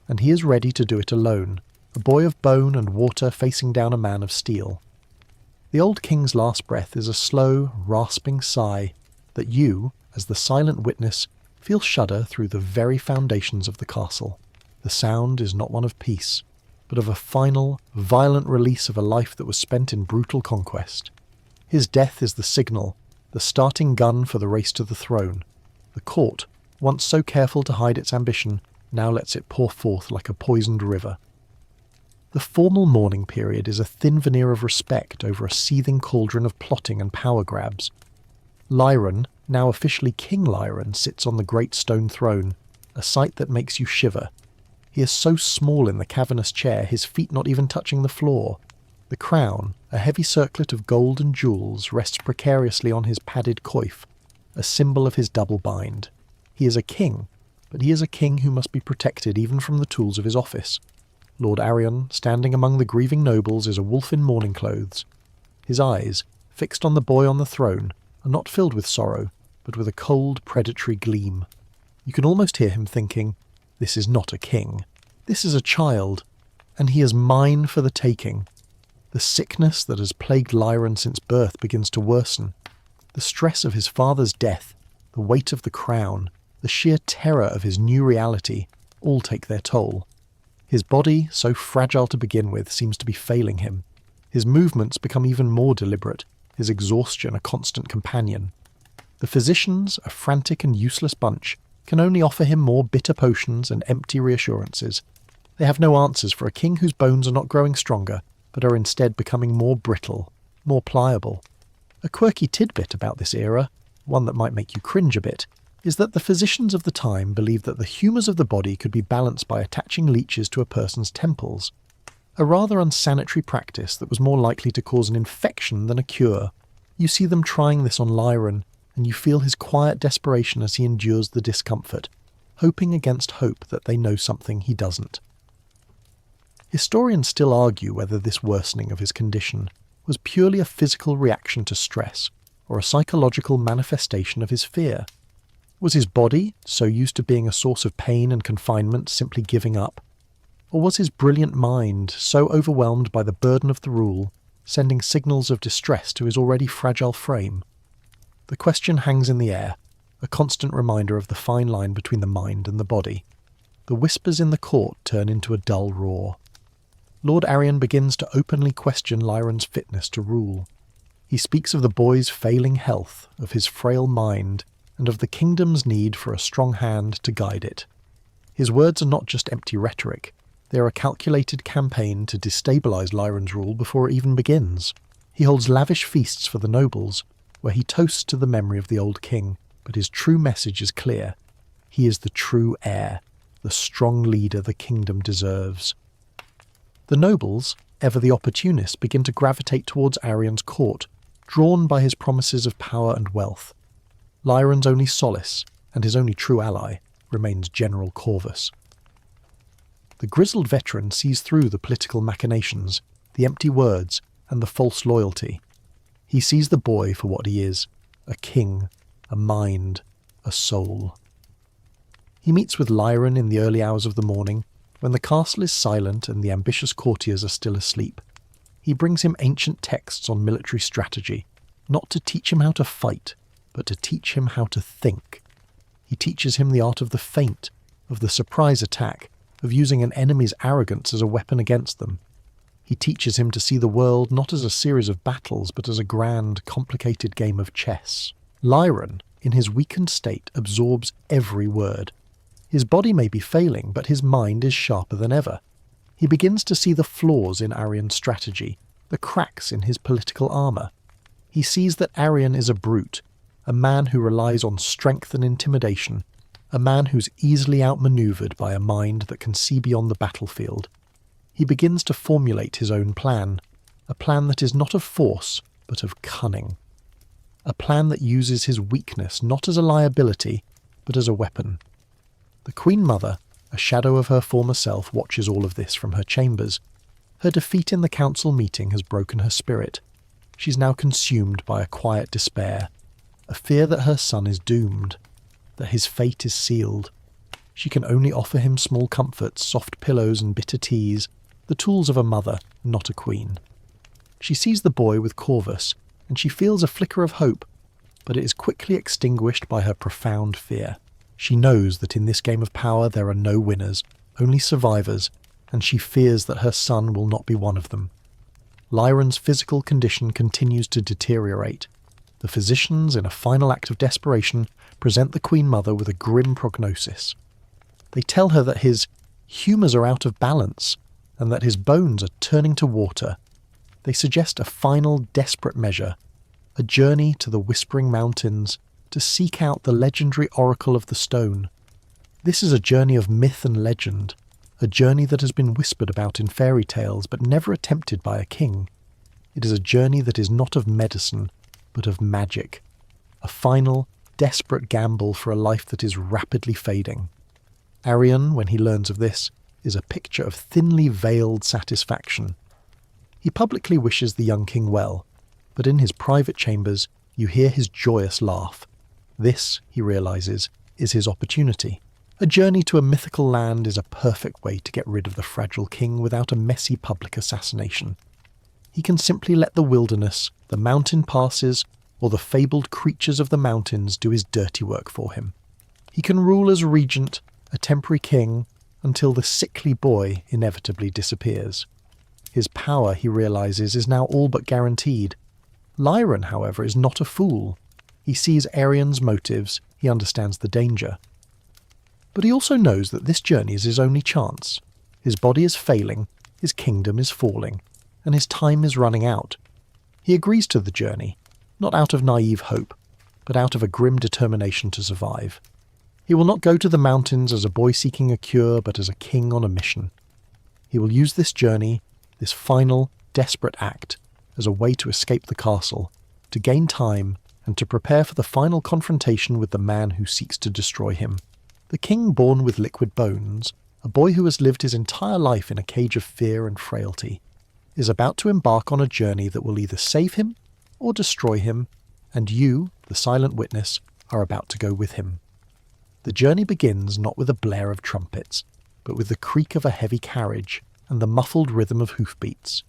And he is ready to do it alone, a boy of bone and water facing down a man of steel. The old king's last breath is a slow, rasping sigh that you, as the silent witness, feel shudder through the very foundations of the castle. The sound is not one of peace, but of a final, violent release of a life that was spent in brutal conquest. His death is the signal, the starting gun for the race to the throne. The court, once so careful to hide its ambition, now lets it pour forth like a poisoned river. The formal mourning period is a thin veneer of respect over a seething cauldron of plotting and power grabs. Lyron, now officially King Lyron, sits on the great stone throne, a sight that makes you shiver. He is so small in the cavernous chair, his feet not even touching the floor. The crown, a heavy circlet of gold and jewels, rests precariously on his padded coif, a symbol of his double bind. He is a king, but he is a king who must be protected even from the tools of his office. Lord Arion, standing among the grieving nobles, is a wolf in mourning clothes. His eyes, fixed on the boy on the throne, are not filled with sorrow, but with a cold, predatory gleam. You can almost hear him thinking, "This is not a king. This is a child, and he is mine for the taking." The sickness that has plagued Lyron since birth begins to worsen. The stress of his father's death, the weight of the crown, the sheer terror of his new reality, all take their toll. His body, so fragile to begin with, seems to be failing him. His movements become even more deliberate, his exhaustion a constant companion. The physicians, a frantic and useless bunch, can only offer him more bitter potions and empty reassurances. They have no answers for a king whose bones are not growing stronger, but are instead becoming more brittle, more pliable. A quirky tidbit about this era, one that might make you cringe a bit, is that the physicians of the time believed that the humours of the body could be balanced by attaching leeches to a person's temples, a rather unsanitary practice that was more likely to cause an infection than a cure. You see them trying this on Lyron, and you feel his quiet desperation as he endures the discomfort, hoping against hope that they know something he doesn't. Historians still argue whether this worsening of his condition was purely a physical reaction to stress, or a psychological manifestation of his fear. Was his body, so used to being a source of pain and confinement, simply giving up? Or was his brilliant mind so overwhelmed by the burden of the rule, sending signals of distress to his already fragile frame? The question hangs in the air, a constant reminder of the fine line between the mind and the body. The whispers in the court turn into a dull roar. Lord Arion begins to openly question Lyron's fitness to rule. He speaks of the boy's failing health, of his frail mind, and of the kingdom's need for a strong hand to guide it. His words are not just empty rhetoric, they are a calculated campaign to destabilise Lyron's rule before it even begins. He holds lavish feasts for the nobles, where he toasts to the memory of the old king, but his true message is clear. He is the true heir, the strong leader the kingdom deserves. The nobles, ever the opportunists, begin to gravitate towards Arion's court, drawn by his promises of power and wealth. Lyron's only solace, and his only true ally, remains General Corvus. The grizzled veteran sees through the political machinations, the empty words, and the false loyalty. He sees the boy for what he is, a king, a mind, a soul. He meets with Lyron in the early hours of the morning, when the castle is silent and the ambitious courtiers are still asleep. He brings him ancient texts on military strategy, not to teach him how to fight, but to teach him how to think. He teaches him the art of the feint, of the surprise attack, of using an enemy's arrogance as a weapon against them. He teaches him to see the world not as a series of battles, but as a grand, complicated game of chess. Lyron, in his weakened state, absorbs every word. His body may be failing, but his mind is sharper than ever. He begins to see the flaws in Arion's strategy, the cracks in his political armour. He sees that Arion is a brute, a man who relies on strength and intimidation, a man who's easily outmanoeuvred by a mind that can see beyond the battlefield. he begins to formulate his own plan, a plan that is not of force, but of cunning. A plan that uses his weakness not as a liability, but as a weapon. The Queen Mother, a shadow of her former self, watches all of this from her chambers. Her defeat in the council meeting has broken her spirit. She's now consumed by a quiet despair, a fear that her son is doomed, that his fate is sealed. She can only offer him small comforts, soft pillows and bitter teas, the tools of a mother, not a queen. She sees the boy with Corvus, and she feels a flicker of hope, but it is quickly extinguished by her profound fear. She knows that in this game of power there are no winners, only survivors, and she fears that her son will not be one of them. Lyron's physical condition continues to deteriorate. The physicians, in a final act of desperation, present the Queen Mother with a grim prognosis. They tell her that his humours are out of balance, and that his bones are turning to water. They suggest a final desperate measure, a journey to the Whispering Mountains to seek out the legendary Oracle of the Stone. This is a journey of myth and legend, a journey that has been whispered about in fairy tales but never attempted by a king. It is a journey that is not of medicine, but of magic, a final, desperate gamble for a life that is rapidly fading. Arion, when he learns of this, is a picture of thinly veiled satisfaction. He publicly wishes the young king well, but in his private chambers you hear his joyous laugh. This, he realizes, is his opportunity. A journey to a mythical land is a perfect way to get rid of the fragile king without a messy public assassination. He can simply let the wilderness, the mountain passes, or the fabled creatures of the mountains do his dirty work for him. He can rule as regent, a temporary king, until the sickly boy inevitably disappears. His power, he realizes, is now all but guaranteed. Lyron, however, is not a fool. He sees Arion's motives, he understands the danger. But he also knows that this journey is his only chance. His body is failing, his kingdom is falling, and his time is running out. He agrees to the journey, not out of naive hope, but out of a grim determination to survive. He will not go to the mountains as a boy seeking a cure, but as a king on a mission. He will use this journey, this final, desperate act, as a way to escape the castle, to gain time, and to prepare for the final confrontation with the man who seeks to destroy him. The king born with liquid bones, a boy who has lived his entire life in a cage of fear and frailty, is about to embark on a journey that will either save him or destroy him, and you, the silent witness, are about to go with him. The journey begins not with a blare of trumpets, but with the creak of a heavy carriage and the muffled rhythm of hoofbeats.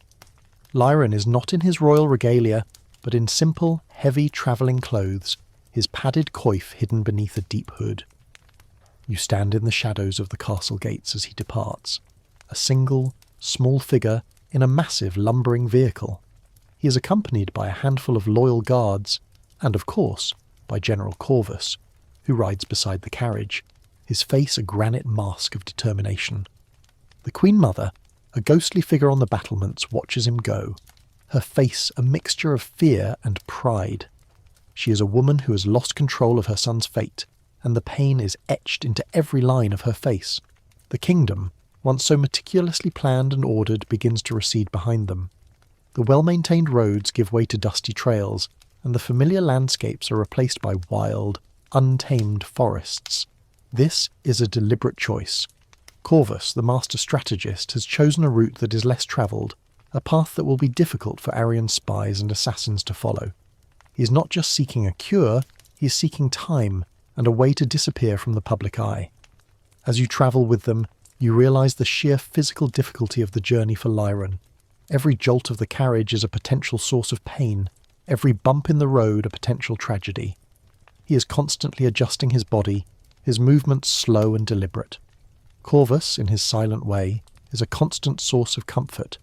Lyron is not in his royal regalia, but in simple, heavy travelling clothes, his padded coif hidden beneath a deep hood. You stand in the shadows of the castle gates as he departs, a single, small figure in a massive lumbering vehicle. He is accompanied by a handful of loyal guards, and of course, by General Corvus, who rides beside the carriage, his face a granite mask of determination. The Queen Mother, a ghostly figure on the battlements, watches him go, her face a mixture of fear and pride. She is a woman who has lost control of her son's fate, and the pain is etched into every line of her face. The kingdom, once so meticulously planned and ordered, begins to recede behind them. The well-maintained roads give way to dusty trails, and the familiar landscapes are replaced by wild, untamed forests. This is a deliberate choice. Corvus, the master strategist, has chosen a route that is less travelled, a path that will be difficult for Arion's spies and assassins to follow. He is not just seeking a cure, he is seeking time and a way to disappear from the public eye. As you travel with them, you realise the sheer physical difficulty of the journey for Lyron. Every jolt of the carriage is a potential source of pain, every bump in the road a potential tragedy. He is constantly adjusting his body, his movements slow and deliberate. Corvus, in his silent way, is a constant source of comfort.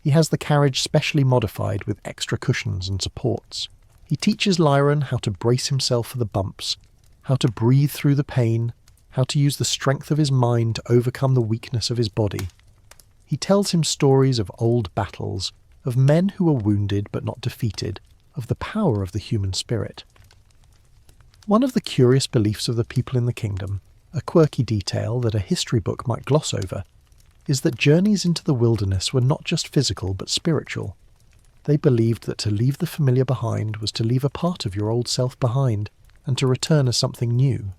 He has the carriage specially modified with extra cushions and supports. He teaches Lyron how to brace himself for the bumps, how to breathe through the pain, how to use the strength of his mind to overcome the weakness of his body. He tells him stories of old battles, of men who were wounded but not defeated, of the power of the human spirit. One of the curious beliefs of the people in the kingdom, a quirky detail that a history book might gloss over, is that journeys into the wilderness were not just physical but spiritual. They believed that to leave the familiar behind was to leave a part of your old self behind and to return as something new.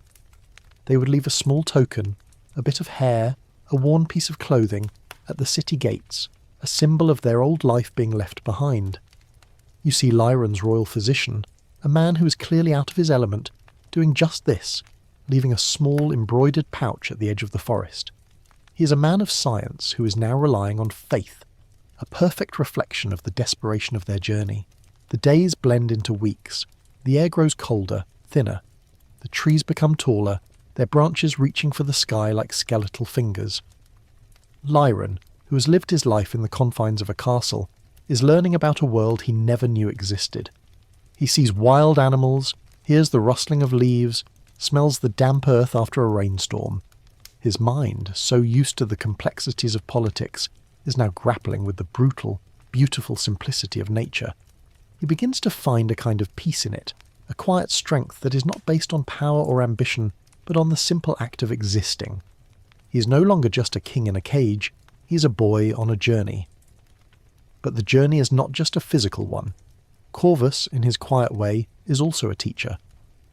They would leave a small token, a bit of hair, a worn piece of clothing, at the city gates, a symbol of their old life being left behind. You see Lyron's royal physician, a man who is clearly out of his element, doing just this, leaving a small embroidered pouch at the edge of the forest. He is a man of science who is now relying on faith, a perfect reflection of the desperation of their journey. The days blend into weeks. The air grows colder, thinner. The trees become taller, their branches reaching for the sky like skeletal fingers. Lyron, who has lived his life in the confines of a castle, is learning about a world he never knew existed. He sees wild animals, hears the rustling of leaves, smells the damp earth after a rainstorm. His mind, so used to the complexities of politics, is now grappling with the brutal, beautiful simplicity of nature. He begins to find a kind of peace in it, a quiet strength that is not based on power or ambition, but on the simple act of existing. He is no longer just a king in a cage, he is a boy on a journey. But the journey is not just a physical one. Corvus, in his quiet way, is also a teacher.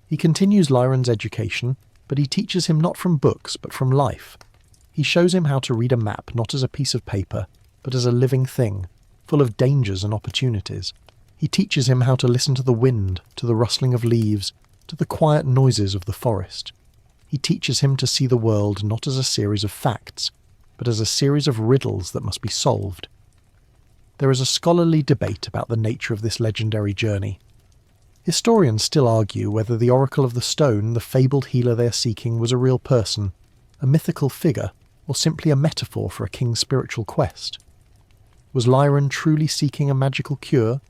He continues Lyron's education, but he teaches him not from books, but from life. He shows him how to read a map not as a piece of paper, but as a living thing, full of dangers and opportunities. He teaches him how to listen to the wind, to the rustling of leaves, to the quiet noises of the forest. He teaches him to see the world not as a series of facts, but as a series of riddles that must be solved. There is a scholarly debate about the nature of this legendary journey. Historians still argue whether the Oracle of the Stone, the fabled healer they are seeking, was a real person, a mythical figure, or simply a metaphor for a king's spiritual quest. Was Lyron truly seeking a magical cure,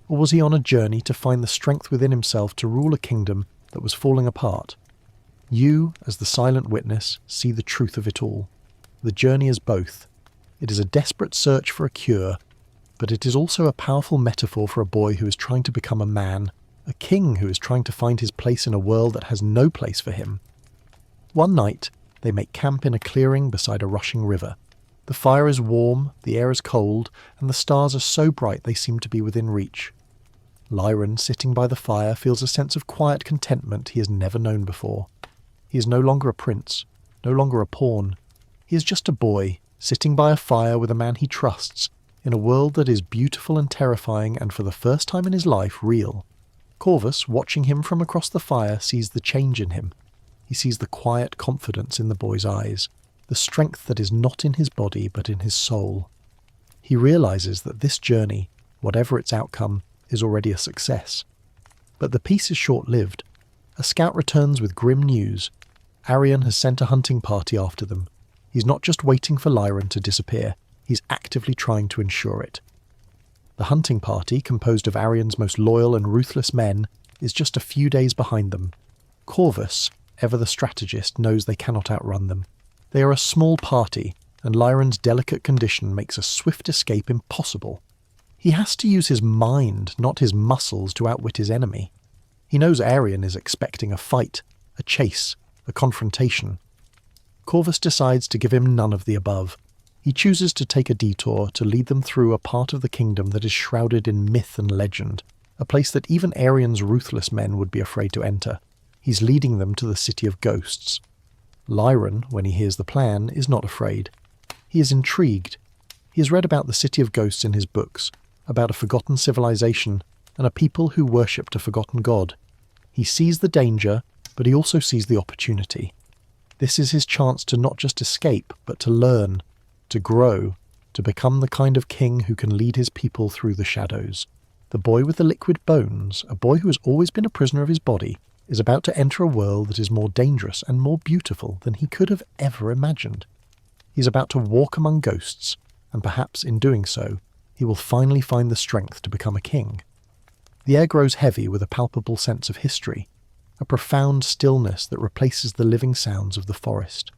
or was he on a journey to find the strength within himself to rule a kingdom that was falling apart? You, as the silent witness, see the truth of it all. The journey is both. It is a desperate search for a cure, but it is also a powerful metaphor for a boy who is trying to become a man, a king who is trying to find his place in a world that has no place for him. One night, they make camp in a clearing beside a rushing river. The fire is warm, the air is cold, and the stars are so bright they seem to be within reach. Lyron, sitting by the fire, feels a sense of quiet contentment he has never known before. He is no longer a prince, no longer a pawn. He is just a boy, sitting by a fire with a man he trusts, in a world that is beautiful and terrifying and for the first time in his life real. Corvus, watching him from across the fire, sees the change in him. He sees the quiet confidence in the boy's eyes, the strength that is not in his body but in his soul. He realizes that this journey, whatever its outcome, is already a success. But the peace is short-lived. A scout returns with grim news. Arion has sent a hunting party after them. He's not just waiting for Lyron to disappear, he's actively trying to ensure it. The hunting party, composed of Arion's most loyal and ruthless men, is just a few days behind them. Corvus, ever the strategist, knows they cannot outrun them. They are a small party, and Lyron's delicate condition makes a swift escape impossible. He has to use his mind, not his muscles, to outwit his enemy. He knows Arion is expecting a fight, a chase, a confrontation. Corvus decides to give him none of the above. He chooses to take a detour to lead them through a part of the kingdom that is shrouded in myth and legend, a place that even Arion's ruthless men would be afraid to enter. He's leading them to the city of ghosts. Lyron, when he hears the plan, is not afraid. He is intrigued. He has read about the city of ghosts in his books, about a forgotten civilization and a people who worshipped a forgotten god. He sees the danger, but he also sees the opportunity. This is his chance to not just escape, but to learn, to grow, to become the kind of king who can lead his people through the shadows. The boy with the liquid bones, a boy who has always been a prisoner of his body, is about to enter a world that is more dangerous and more beautiful than he could have ever imagined. He's about to walk among ghosts, and perhaps in doing so, he will finally find the strength to become a king. The air grows heavy with a palpable sense of history, a profound stillness that replaces the living sounds of the forest.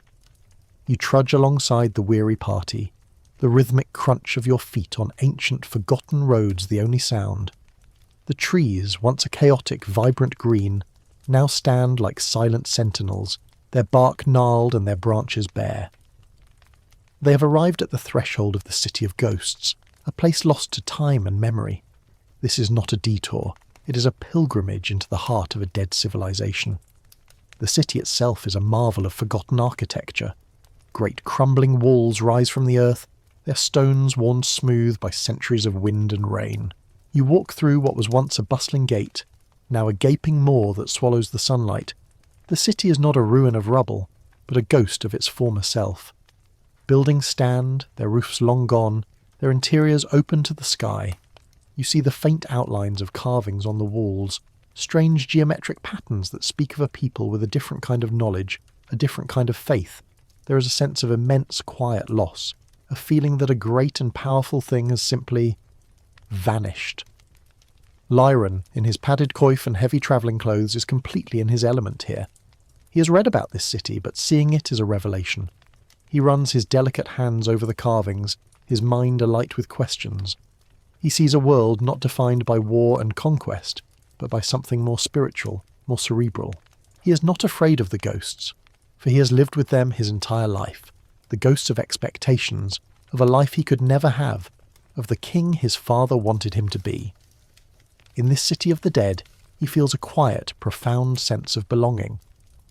You trudge alongside the weary party, the rhythmic crunch of your feet on ancient, forgotten roads the only sound. The trees, once a chaotic, vibrant green, now stand like silent sentinels, their bark gnarled and their branches bare. They have arrived at the threshold of the City of Ghosts, a place lost to time and memory. This is not a detour, it is a pilgrimage into the heart of a dead civilization. The city itself is a marvel of forgotten architecture. Great crumbling walls rise from the earth, their stones worn smooth by centuries of wind and rain. You walk through what was once a bustling gate, now a gaping maw that swallows the sunlight. The city is not a ruin of rubble, but a ghost of its former self. Buildings stand, their roofs long gone, their interiors open to the sky. You see the faint outlines of carvings on the walls, strange geometric patterns that speak of a people with a different kind of knowledge, a different kind of faith. There is a sense of immense quiet loss, a feeling that a great and powerful thing has simply vanished. Lyron, in his padded coif and heavy travelling clothes, is completely in his element here. He has read about this city, but seeing it is a revelation. He runs his delicate hands over the carvings, his mind alight with questions. He sees a world not defined by war and conquest, but by something more spiritual, more cerebral. He is not afraid of the ghosts, for he has lived with them his entire life, the ghosts of expectations, of a life he could never have, of the king his father wanted him to be. In this city of the dead, he feels a quiet, profound sense of belonging.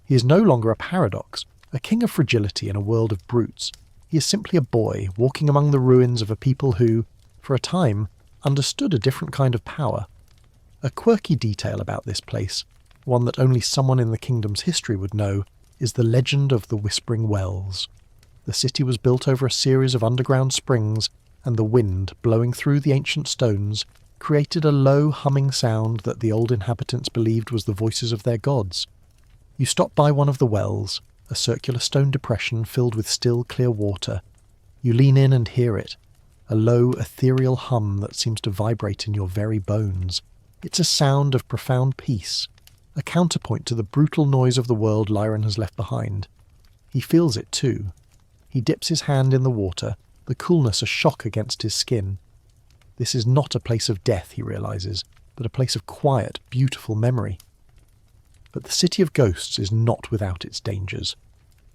He is no longer a paradox, a king of fragility in a world of brutes. He is simply a boy walking among the ruins of a people who, for a time, understood a different kind of power. A quirky detail about this place, one that only someone in the kingdom's history would know, is the legend of the Whispering Wells. The city was built over a series of underground springs, and the wind, blowing through the ancient stones, created a low humming sound that the old inhabitants believed was the voices of their gods. You stop by one of the wells, a circular stone depression filled with still, clear water. You lean in and hear it, a low, ethereal hum that seems to vibrate in your very bones. It's a sound of profound peace, a counterpoint to the brutal noise of the world Lyron has left behind. He feels it too. He dips his hand in the water, the coolness a shock against his skin. This is not a place of death, he realizes, but a place of quiet, beautiful memory. But the City of Ghosts is not without its dangers.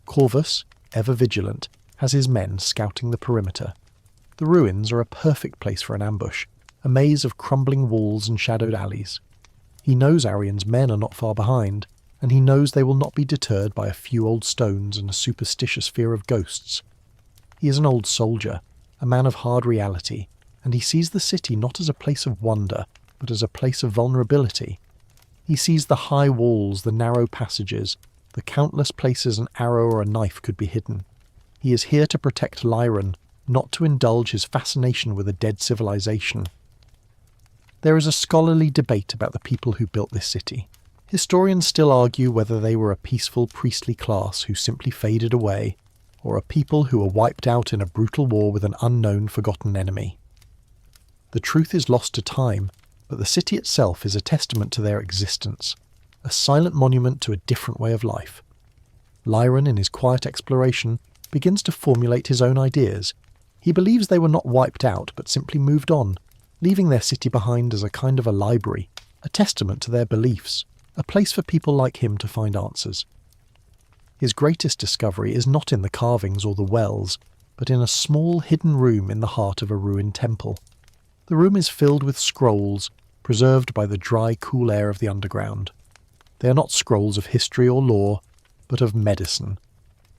Corvus, ever vigilant, has his men scouting the perimeter. The ruins are a perfect place for an ambush, a maze of crumbling walls and shadowed alleys. He knows Arian's men are not far behind, and he knows they will not be deterred by a few old stones and a superstitious fear of ghosts. He is an old soldier, a man of hard reality, and he sees the city not as a place of wonder, but as a place of vulnerability. He sees the high walls, the narrow passages, the countless places an arrow or a knife could be hidden. He is here to protect Lyron, not to indulge his fascination with a dead civilization. There is a scholarly debate about the people who built this city. Historians still argue whether they were a peaceful priestly class who simply faded away, or a people who were wiped out in a brutal war with an unknown, forgotten enemy. The truth is lost to time, but the city itself is a testament to their existence, a silent monument to a different way of life. Lyron, in his quiet exploration, begins to formulate his own ideas. He believes they were not wiped out, but simply moved on, leaving their city behind as a kind of a library, a testament to their beliefs, a place for people like him to find answers. His greatest discovery is not in the carvings or the wells, but in a small hidden room in the heart of a ruined temple. The room is filled with scrolls, preserved by the dry, cool air of the underground. They are not scrolls of history or lore, but of medicine.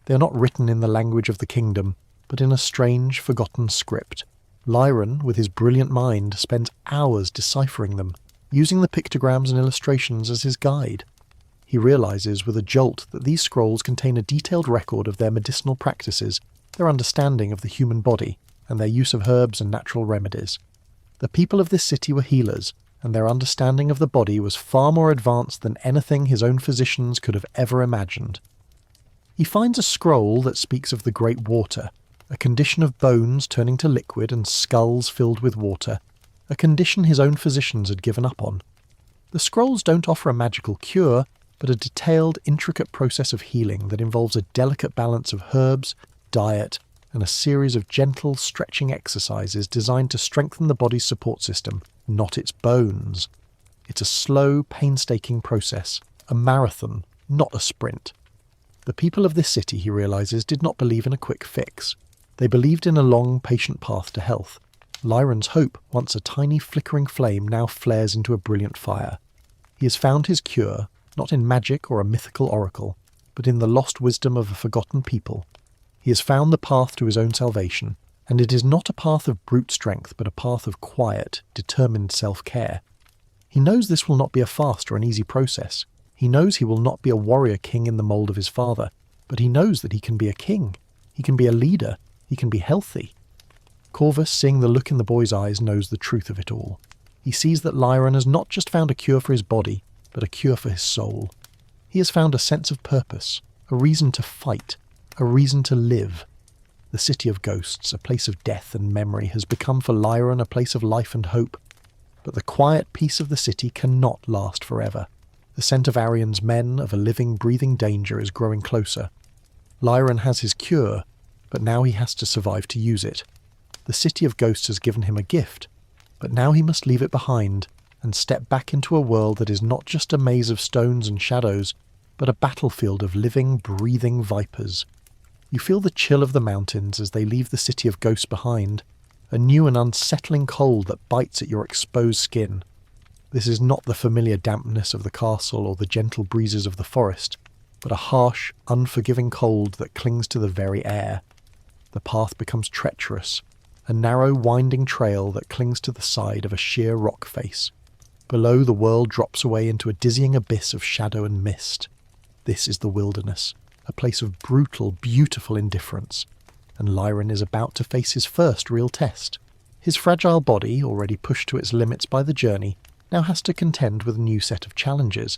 They are not written in the language of the kingdom, but in a strange, forgotten script. Lyron, with his brilliant mind, spends hours deciphering them, using the pictograms and illustrations as his guide. He realizes with a jolt that these scrolls contain a detailed record of their medicinal practices, their understanding of the human body, and their use of herbs and natural remedies. The people of this city were healers, and their understanding of the body was far more advanced than anything his own physicians could have ever imagined. He finds a scroll that speaks of the Great Water, a condition of bones turning to liquid and skulls filled with water, a condition his own physicians had given up on. The scrolls don't offer a magical cure, but a detailed, intricate process of healing that involves a delicate balance of herbs, diet, and a series of gentle, stretching exercises designed to strengthen the body's support system, not its bones. It's a slow, painstaking process, a marathon, not a sprint. The people of this city, he realizes, did not believe in a quick fix. They believed in a long, patient path to health. Lyron's hope, once a tiny flickering flame, now flares into a brilliant fire. He has found his cure, not in magic or a mythical oracle, but in the lost wisdom of a forgotten people. He has found the path to his own salvation, and it is not a path of brute strength, but a path of quiet, determined self-care. He knows this will not be a fast or an easy process. He knows he will not be a warrior king in the mould of his father, but he knows that he can be a king. He can be a leader. He can be healthy. Corvus, seeing the look in the boy's eyes, knows the truth of it all. He sees that Lyron has not just found a cure for his body, but a cure for his soul. He has found a sense of purpose, a reason to fight, a reason to live. The city of ghosts, a place of death and memory, has become for Lyron a place of life and hope. But the quiet peace of the city cannot last forever. The scent of Arian's men, of a living, breathing danger, is growing closer. Lyron has his cure, but now he has to survive to use it. The city of ghosts has given him a gift, but now he must leave it behind and step back into a world that is not just a maze of stones and shadows, but a battlefield of living, breathing vipers. You feel the chill of the mountains as they leave the city of ghosts behind, a new and unsettling cold that bites at your exposed skin. This is not the familiar dampness of the castle or the gentle breezes of the forest, but a harsh, unforgiving cold that clings to the very air. The path becomes treacherous, a narrow, winding trail that clings to the side of a sheer rock face. Below, the world drops away into a dizzying abyss of shadow and mist. This is the wilderness, a place of brutal, beautiful indifference, and Lyron is about to face his first real test. His fragile body, already pushed to its limits by the journey, now has to contend with a new set of challenges.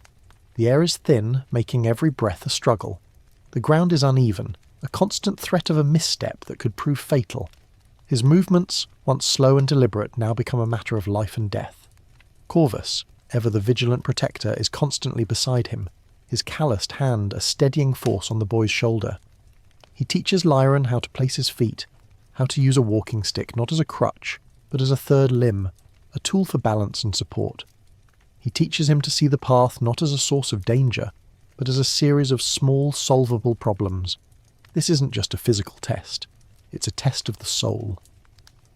The air is thin, making every breath a struggle. The ground is uneven, a constant threat of a misstep that could prove fatal. His movements, once slow and deliberate, now become a matter of life and death. Corvus, ever the vigilant protector, is constantly beside him, his calloused hand a steadying force on the boy's shoulder. He teaches Lyron how to place his feet, how to use a walking stick not as a crutch, but as a third limb, a tool for balance and support. He teaches him to see the path not as a source of danger, but as a series of small, solvable problems. This isn't just a physical test. It's a test of the soul.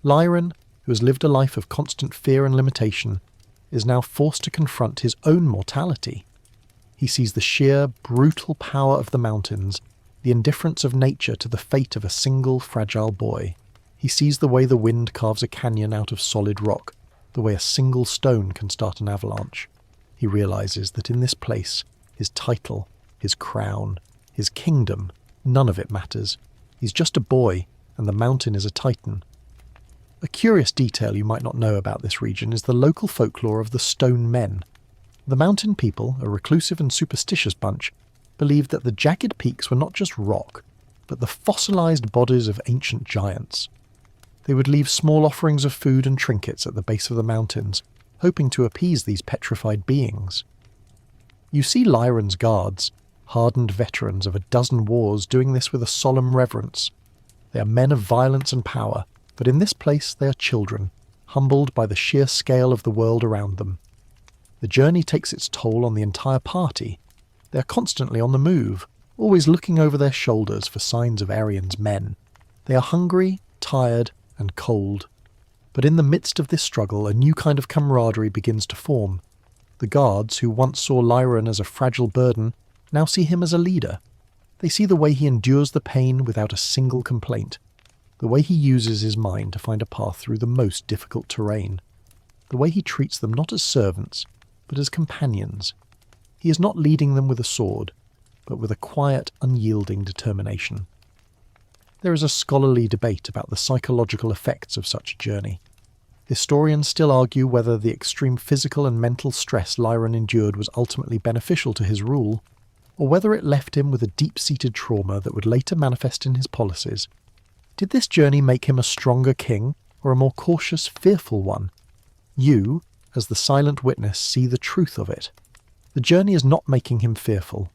Lyron, who has lived a life of constant fear and limitation, is now forced to confront his own mortality. He sees the sheer, brutal power of the mountains, the indifference of nature to the fate of a single, fragile boy. He sees the way the wind carves a canyon out of solid rock, the way a single stone can start an avalanche. He realizes that in this place, his title, his crown, his kingdom, none of it matters. He's just a boy, and the mountain is a titan. A curious detail you might not know about this region is the local folklore of the Stone Men. The mountain people, a reclusive and superstitious bunch, believed that the jagged peaks were not just rock, but the fossilized bodies of ancient giants. They would leave small offerings of food and trinkets at the base of the mountains, hoping to appease these petrified beings. You see Lyron's guards, hardened veterans of a dozen wars, doing this with a solemn reverence. They are men of violence and power, but in this place they are children, humbled by the sheer scale of the world around them. The journey takes its toll on the entire party. They are constantly on the move, always looking over their shoulders for signs of Arian's men. They are hungry, tired, and cold. But in the midst of this struggle, a new kind of camaraderie begins to form. The guards, who once saw Lyron as a fragile burden, now see him as a leader. They see the way he endures the pain without a single complaint, the way he uses his mind to find a path through the most difficult terrain, the way he treats them not as servants, but as companions. He is not leading them with a sword, but with a quiet, unyielding determination. There is a scholarly debate about the psychological effects of such a journey. Historians still argue whether the extreme physical and mental stress Lyron endured was ultimately beneficial to his rule, or whether it left him with a deep-seated trauma that would later manifest in his policies. Did this journey make him a stronger king, or a more cautious, fearful one? You, as the silent witness, see the truth of it. The journey is not making him fearful.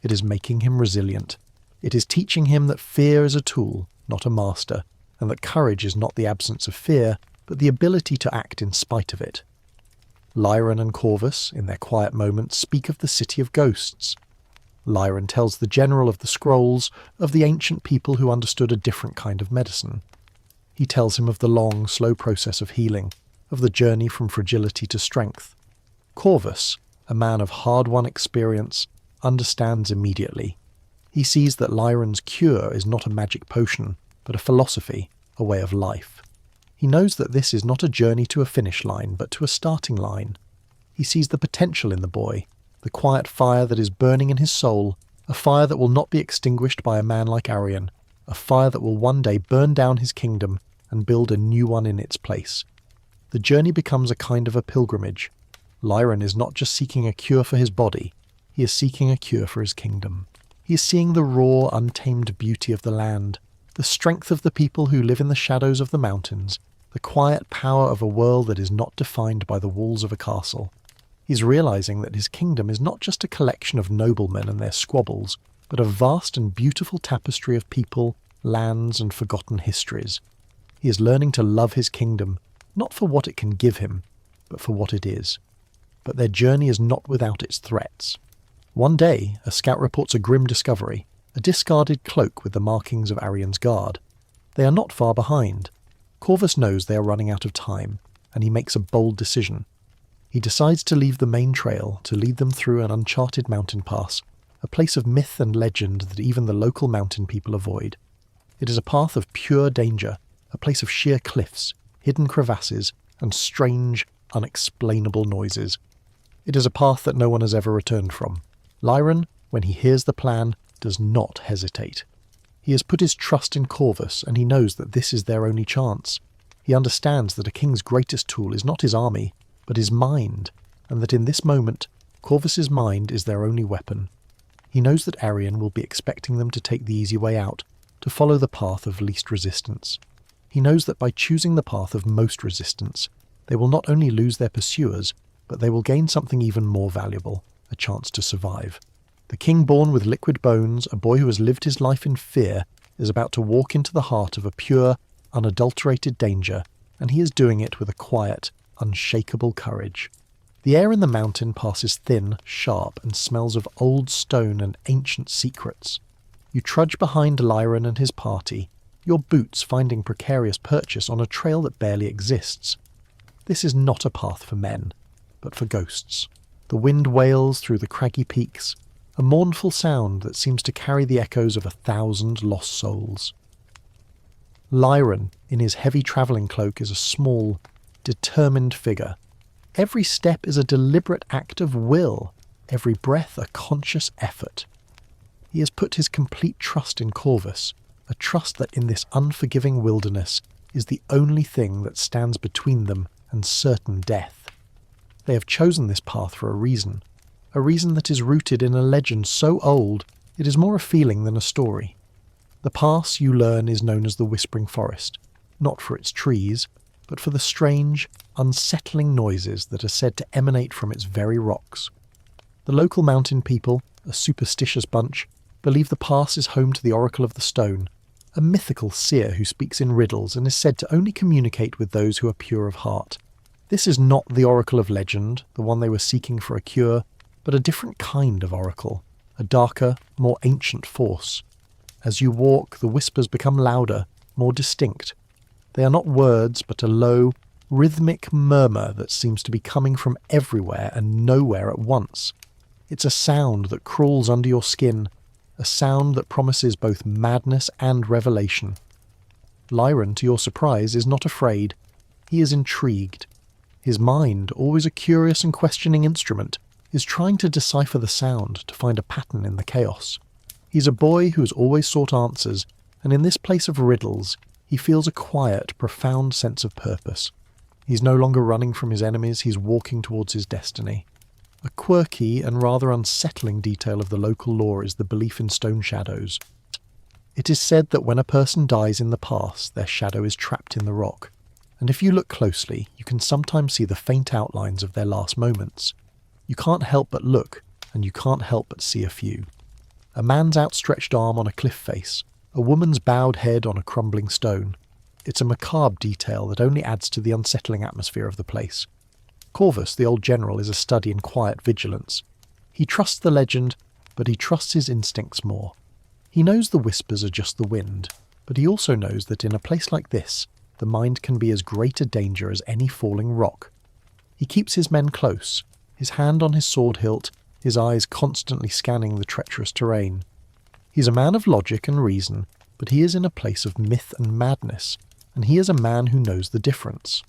It is making him resilient. It is teaching him that fear is a tool, not a master, and that courage is not the absence of fear, but the ability to act in spite of it. Lyron and Corvus, in their quiet moments, speak of the city of ghosts. Lyron tells the general of the scrolls of the ancient people who understood a different kind of medicine. He tells him of the long, slow process of healing, of the journey from fragility to strength. Corvus, a man of hard-won experience, understands immediately. He sees that Lyron's cure is not a magic potion, but a philosophy, a way of life. He knows that this is not a journey to a finish line, but to a starting line. He sees the potential in the boy, the quiet fire that is burning in his soul, a fire that will not be extinguished by a man like Arion, a fire that will one day burn down his kingdom and build a new one in its place. The journey becomes a kind of a pilgrimage. Lyron is not just seeking a cure for his body, he is seeking a cure for his kingdom. He is seeing the raw, untamed beauty of the land, the strength of the people who live in the shadows of the mountains, the quiet power of a world that is not defined by the walls of a castle. He's realizing that his kingdom is not just a collection of noblemen and their squabbles, but a vast and beautiful tapestry of people, lands, and forgotten histories. He is learning to love his kingdom, not for what it can give him, but for what it is. But their journey is not without its threats. One day, a scout reports a grim discovery, a discarded cloak with the markings of Arion's guard. They are not far behind. Corvus knows they are running out of time, and he makes a bold decision. He decides to leave the main trail to lead them through an uncharted mountain pass, a place of myth and legend that even the local mountain people avoid. It is a path of pure danger, a place of sheer cliffs, hidden crevasses, and strange, unexplainable noises. It is a path that no one has ever returned from. Lyron, when he hears the plan, does not hesitate. He has put his trust in Corvus, and he knows that this is their only chance. He understands that a king's greatest tool is not his army, but his mind, and that in this moment, Corvus's mind is their only weapon. He knows that Arion will be expecting them to take the easy way out, to follow the path of least resistance. He knows that by choosing the path of most resistance, they will not only lose their pursuers, but they will gain something even more valuable, a chance to survive. The king born with liquid bones, a boy who has lived his life in fear, is about to walk into the heart of a pure, unadulterated danger, and he is doing it with a quiet, unshakable courage. The air in the mountain passes thin, sharp, and smells of old stone and ancient secrets. You trudge behind Lyron and his party, your boots finding precarious purchase on a trail that barely exists. This is not a path for men, but for ghosts. The wind wails through the craggy peaks, a mournful sound that seems to carry the echoes of 1,000 lost souls. Lyron, in his heavy travelling cloak, is a small, determined figure. Every step is a deliberate act of will, every breath a conscious effort. He has put his complete trust in Corvus, a trust that in this unforgiving wilderness is the only thing that stands between them and certain death. They have chosen this path for a reason that is rooted in a legend so old it is more a feeling than a story. The pass, you learn, is known as the Whispering Forest, not for its trees, but for the strange, unsettling noises that are said to emanate from its very rocks. The local mountain people, a superstitious bunch, believe the pass is home to the Oracle of the Stone, a mythical seer who speaks in riddles and is said to only communicate with those who are pure of heart. This is not the Oracle of legend, the one they were seeking for a cure, but a different kind of oracle, a darker, more ancient force. As you walk, the whispers become louder, more distinct. They are not words, but a low, rhythmic murmur that seems to be coming from everywhere and nowhere at once. It's a sound that crawls under your skin, a sound that promises both madness and revelation. Lyron, to your surprise, is not afraid. He is intrigued. His mind, always a curious and questioning instrument, is trying to decipher the sound, to find a pattern in the chaos. He's a boy who has always sought answers, and in this place of riddles, he feels a quiet, profound sense of purpose. He's no longer running from his enemies, he's walking towards his destiny. A quirky and rather unsettling detail of the local lore is the belief in stone shadows. It is said that when a person dies in the past, their shadow is trapped in the rock, and if you look closely, you can sometimes see the faint outlines of their last moments. You can't help but look, and you can't help but see a few. A man's outstretched arm on a cliff face, a woman's bowed head on a crumbling stone. It's a macabre detail that only adds to the unsettling atmosphere of the place. Corvus, the old general, is a study in quiet vigilance. He trusts the legend, but he trusts his instincts more. He knows the whispers are just the wind, but he also knows that in a place like this, the mind can be as great a danger as any falling rock. He keeps his men close, his hand on his sword hilt, his eyes constantly scanning the treacherous terrain. He's a man of logic and reason, but he is in a place of myth and madness, and he is a man who knows the difference.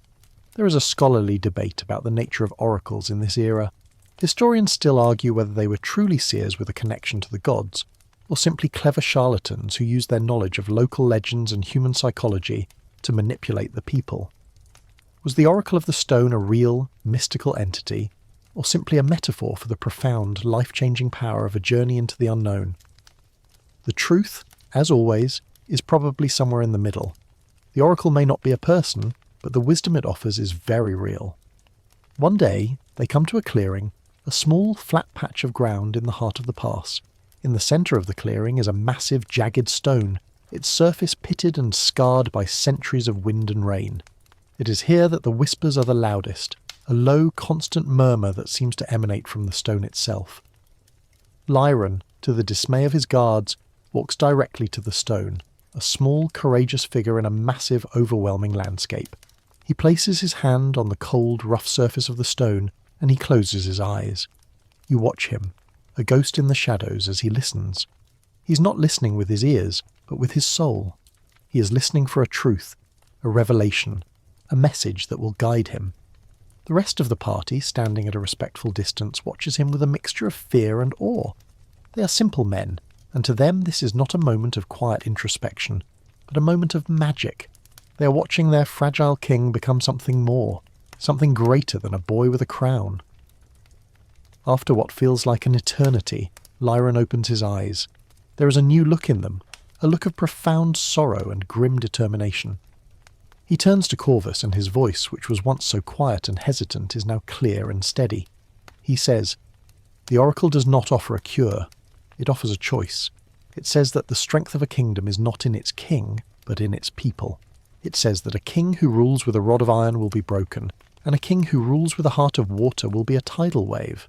There is a scholarly debate about the nature of oracles in this era. Historians still argue whether they were truly seers with a connection to the gods, or simply clever charlatans who used their knowledge of local legends and human psychology to manipulate the people. Was the Oracle of the Stone a real, mystical entity, or simply a metaphor for the profound, life-changing power of a journey into the unknown? The truth, as always, is probably somewhere in the middle. The Oracle may not be a person, but the wisdom it offers is very real. One day, they come to a clearing, a small, flat patch of ground in the heart of the pass. In the centre of the clearing is a massive, jagged stone, its surface pitted and scarred by centuries of wind and rain. It is here that the whispers are the loudest, a low, constant murmur that seems to emanate from the stone itself. Lyron, to the dismay of his guards, walks directly to the stone, a small, courageous figure in a massive, overwhelming landscape. He places his hand on the cold, rough surface of the stone, and he closes his eyes. You watch him, a ghost in the shadows, as he listens. He's not listening with his ears, but with his soul. He is listening for a truth, a revelation, a message that will guide him. The rest of the party, standing at a respectful distance, watches him with a mixture of fear and awe. They are simple men, and to them this is not a moment of quiet introspection, but a moment of magic. They are watching their fragile king become something more, something greater than a boy with a crown. After what feels like an eternity, Lyron opens his eyes. There is a new look in them, a look of profound sorrow and grim determination. He turns to Corvus, and his voice, which was once so quiet and hesitant, is now clear and steady. He says, "The Oracle does not offer a cure. It offers a choice. It says that the strength of a kingdom is not in its king, but in its people. It says that a king who rules with a rod of iron will be broken, and a king who rules with a heart of water will be a tidal wave."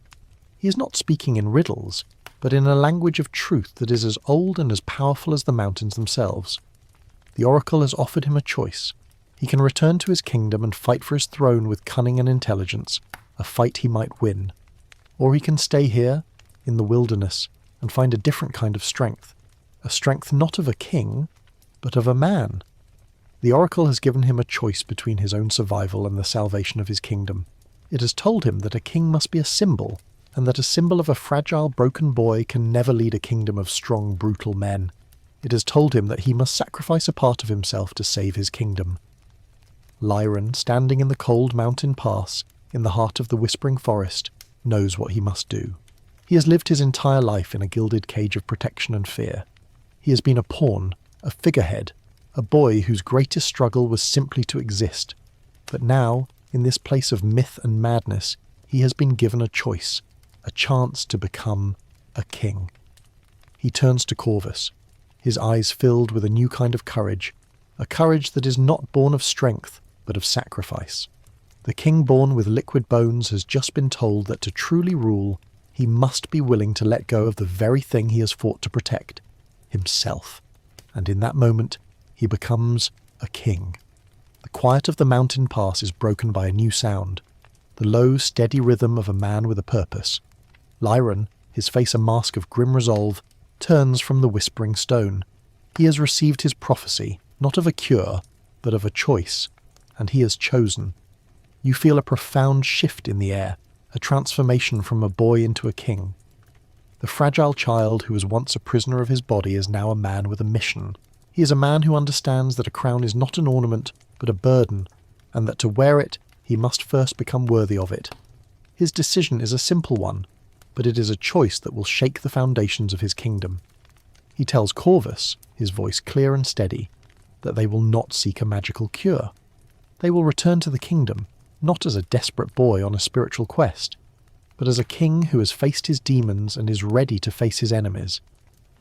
He is not speaking in riddles, but in a language of truth that is as old and as powerful as the mountains themselves. The Oracle has offered him a choice. He can return to his kingdom and fight for his throne with cunning and intelligence, a fight he might win. Or he can stay here, in the wilderness, and find a different kind of strength, a strength not of a king, but of a man. The Oracle has given him a choice between his own survival and the salvation of his kingdom. It has told him that a king must be a symbol, and that a symbol of a fragile, broken boy can never lead a kingdom of strong, brutal men. It has told him that he must sacrifice a part of himself to save his kingdom. Lyron, standing in the cold mountain pass, in the heart of the whispering forest, knows what he must do. He has lived his entire life in a gilded cage of protection and fear. He has been a pawn, a figurehead, a boy whose greatest struggle was simply to exist. But now, in this place of myth and madness, he has been given a choice, a chance to become a king. He turns to Corvus, his eyes filled with a new kind of courage, a courage that is not born of strength, but of sacrifice. The king born with liquid bones has just been told that to truly rule, he must be willing to let go of the very thing he has fought to protect, himself. And in that moment, he becomes a king. The quiet of the mountain pass is broken by a new sound, the low, steady rhythm of a man with a purpose. Lyron, his face a mask of grim resolve, turns from the whispering stone. He has received his prophecy, not of a cure, but of a choice, and he has chosen. You feel a profound shift in the air, a transformation from a boy into a king. The fragile child who was once a prisoner of his body is now a man with a mission. He is a man who understands that a crown is not an ornament, but a burden, and that to wear it, he must first become worthy of it. His decision is a simple one, but it is a choice that will shake the foundations of his kingdom. He tells Corvus, his voice clear and steady, that they will not seek a magical cure. They will return to the kingdom, not as a desperate boy on a spiritual quest, but as a king who has faced his demons and is ready to face his enemies.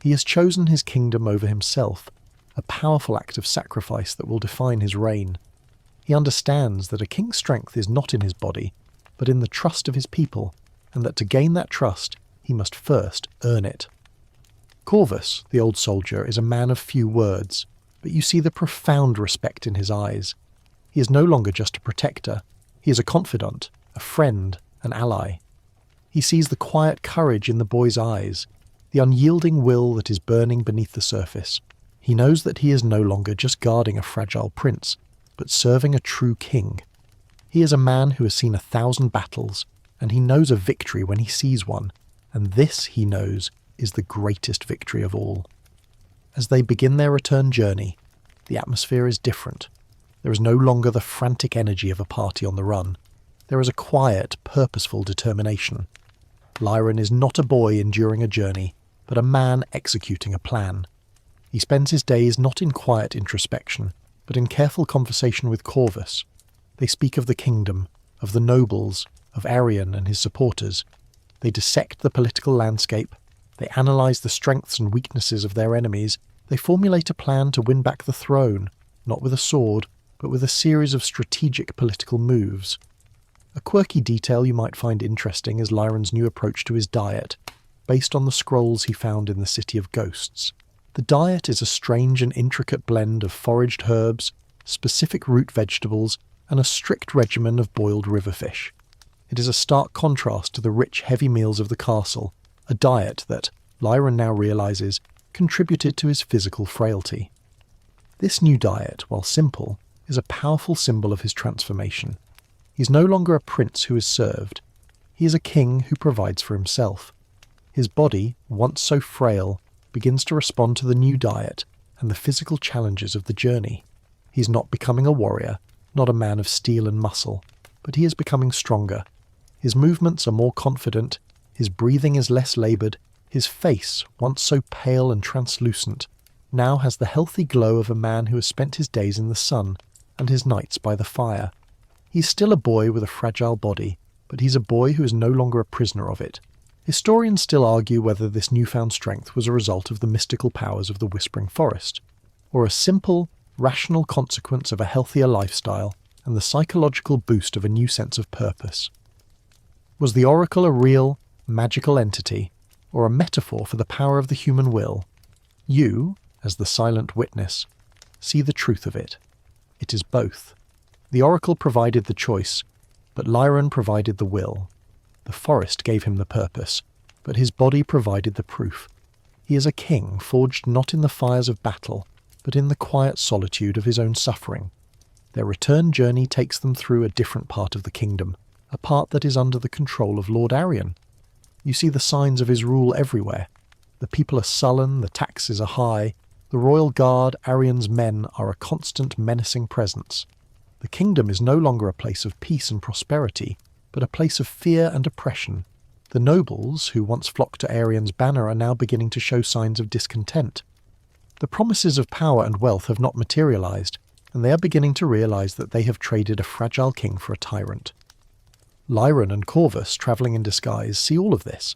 He has chosen his kingdom over himself, a powerful act of sacrifice that will define his reign. He understands that a king's strength is not in his body, but in the trust of his people, and that to gain that trust, he must first earn it. Corvus, the old soldier, is a man of few words, but you see the profound respect in his eyes. He is no longer just a protector. He is a confidant, a friend, an ally. He sees the quiet courage in the boy's eyes, the unyielding will that is burning beneath the surface. He knows that he is no longer just guarding a fragile prince, but serving a true king. He is a man who has seen 1,000 battles, and he knows a victory when he sees one, and this, he knows, is the greatest victory of all. As they begin their return journey, the atmosphere is different. There is no longer the frantic energy of a party on the run. There is a quiet, purposeful determination. Lyron is not a boy enduring a journey, but a man executing a plan. He spends his days not in quiet introspection, but in careful conversation with Corvus. They speak of the kingdom, of the nobles, of Arion and his supporters. They dissect the political landscape. They analyse the strengths and weaknesses of their enemies. They formulate a plan to win back the throne, not with a sword, but with a series of strategic political moves. A quirky detail you might find interesting is Lyron's new approach to his diet, based on the scrolls he found in the City of Ghosts. The diet is a strange and intricate blend of foraged herbs, specific root vegetables, and a strict regimen of boiled river fish. It is a stark contrast to the rich, heavy meals of the castle, a diet that, Lyron now realises, contributed to his physical frailty. This new diet, while simple, is a powerful symbol of his transformation. He is no longer a prince who is served. He is a king who provides for himself. His body, once so frail, begins to respond to the new diet and the physical challenges of the journey. He is not becoming a warrior, not a man of steel and muscle, but he is becoming stronger. His movements are more confident, his breathing is less laboured, his face, once so pale and translucent, now has the healthy glow of a man who has spent his days in the sun and his nights by the fire. He's still a boy with a fragile body, but he's a boy who is no longer a prisoner of it. Historians still argue whether this newfound strength was a result of the mystical powers of the Whispering Forest, or a simple, rational consequence of a healthier lifestyle and the psychological boost of a new sense of purpose. Was the oracle a real, magical entity, or a metaphor for the power of the human will? You, as the silent witness, see the truth of it. It is both. The oracle provided the choice, but Lyron provided the will. The forest gave him the purpose, but his body provided the proof. He is a king forged not in the fires of battle, but in the quiet solitude of his own suffering. Their return journey takes them through a different part of the kingdom, a part that is under the control of Lord Arion. You see the signs of his rule everywhere. The people are sullen, the taxes are high, the royal guard, Arion's men, are a constant menacing presence. The kingdom is no longer a place of peace and prosperity, but a place of fear and oppression. The nobles, who once flocked to Arion's banner, are now beginning to show signs of discontent. The promises of power and wealth have not materialized, and they are beginning to realize that they have traded a fragile king for a tyrant. Lyron and Corvus, travelling in disguise, see all of this.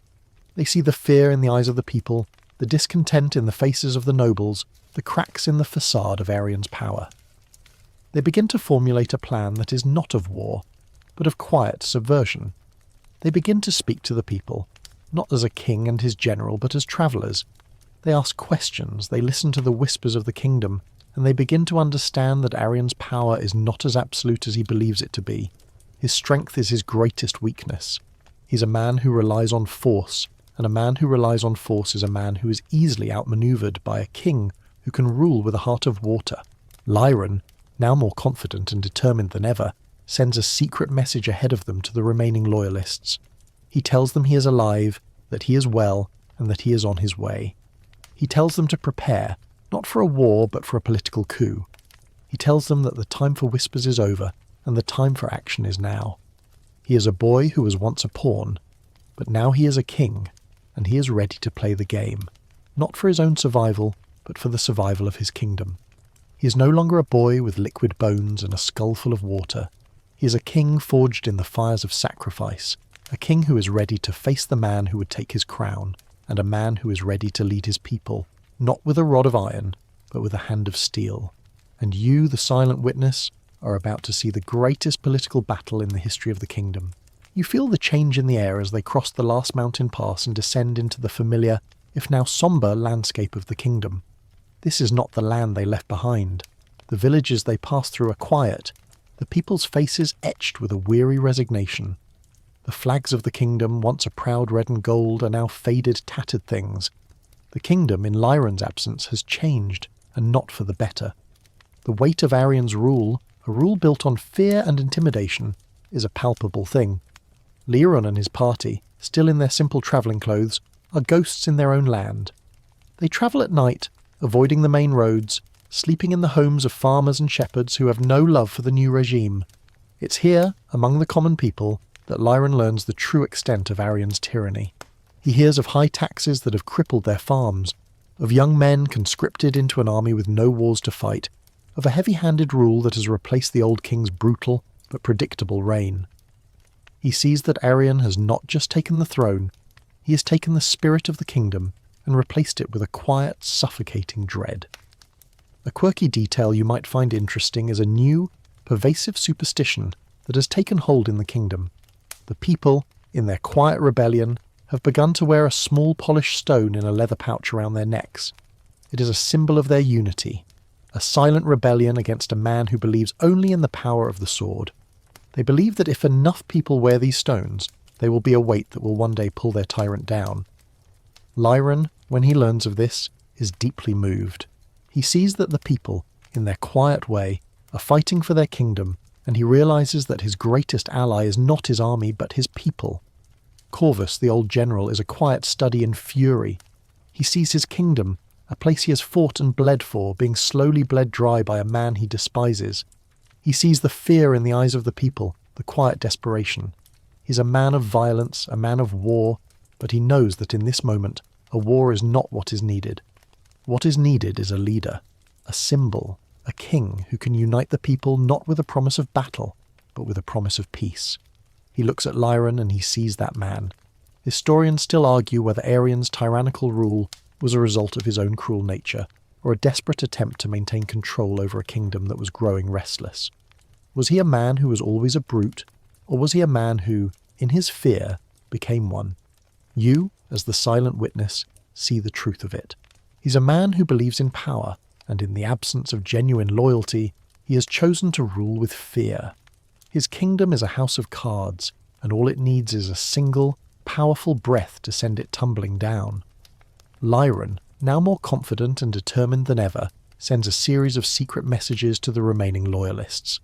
They see the fear in the eyes of the people, the discontent in the faces of the nobles, the cracks in the facade of Arion's power. They begin to formulate a plan that is not of war, but of quiet subversion. They begin to speak to the people, not as a king and his general, but as travellers. They ask questions, they listen to the whispers of the kingdom, and they begin to understand that Arion's power is not as absolute as he believes it to be. His strength is his greatest weakness. He's a man who relies on force, and a man who relies on force is a man who is easily outmanoeuvred by a king who can rule with a heart of water. Lyron, now more confident and determined than ever, sends a secret message ahead of them to the remaining loyalists. He tells them he is alive, that he is well, and that he is on his way. He tells them to prepare, not for a war but for a political coup. He tells them that the time for whispers is over, and the time for action is now. He is a boy who was once a pawn, but now he is a king, and he is ready to play the game, not for his own survival, but for the survival of his kingdom. He is no longer a boy with liquid bones and a skull full of water. He is a king forged in the fires of sacrifice, a king who is ready to face the man who would take his crown, and a man who is ready to lead his people, not with a rod of iron, but with a hand of steel. And you, the silent witness, are about to see the greatest political battle in the history of the kingdom. You feel the change in the air as they cross the last mountain pass and descend into the familiar, if now sombre, landscape of the kingdom. This is not the land they left behind. The villages they pass through are quiet, the people's faces etched with a weary resignation. The flags of the kingdom, once a proud red and gold, are now faded, tattered things. The kingdom, in Lyron's absence, has changed, and not for the better. The weight of Arian's rule, a rule built on fear and intimidation, is a palpable thing. Lyron and his party, still in their simple travelling clothes, are ghosts in their own land. They travel at night, avoiding the main roads, sleeping in the homes of farmers and shepherds who have no love for the new regime. It's here, among the common people, that Lyron learns the true extent of Arian's tyranny. He hears of high taxes that have crippled their farms, of young men conscripted into an army with no wars to fight, of a heavy-handed rule that has replaced the old king's brutal but predictable reign. He sees that Arian has not just taken the throne, he has taken the spirit of the kingdom and replaced it with a quiet, suffocating dread. A quirky detail you might find interesting is a new, pervasive superstition that has taken hold in the kingdom. The people, in their quiet rebellion, have begun to wear a small polished stone in a leather pouch around their necks. It is a symbol of their unity, a silent rebellion against a man who believes only in the power of the sword. They believe that if enough people wear these stones, they will be a weight that will one day pull their tyrant down. Lyron, when he learns of this, is deeply moved. He sees that the people, in their quiet way, are fighting for their kingdom, and he realizes that his greatest ally is not his army but his people. Corvus, the old general, is a quiet study in fury. He sees his kingdom, a place he has fought and bled for, being slowly bled dry by a man he despises. He sees the fear in the eyes of the people, the quiet desperation. He's a man of violence, a man of war, but he knows that in this moment, a war is not what is needed. What is needed is a leader, a symbol, a king who can unite the people not with a promise of battle, but with a promise of peace. He looks at Lyron and he sees that man. Historians still argue whether Arian's tyrannical rule was a result of his own cruel nature, or a desperate attempt to maintain control over a kingdom that was growing restless. Was he a man who was always a brute, or was he a man who, in his fear, became one? You, as the silent witness, see the truth of it. He's a man who believes in power, and in the absence of genuine loyalty, he has chosen to rule with fear. His kingdom is a house of cards, and all it needs is a single, powerful breath to send it tumbling down. Lyron, now more confident and determined than ever, sends a series of secret messages to the remaining loyalists.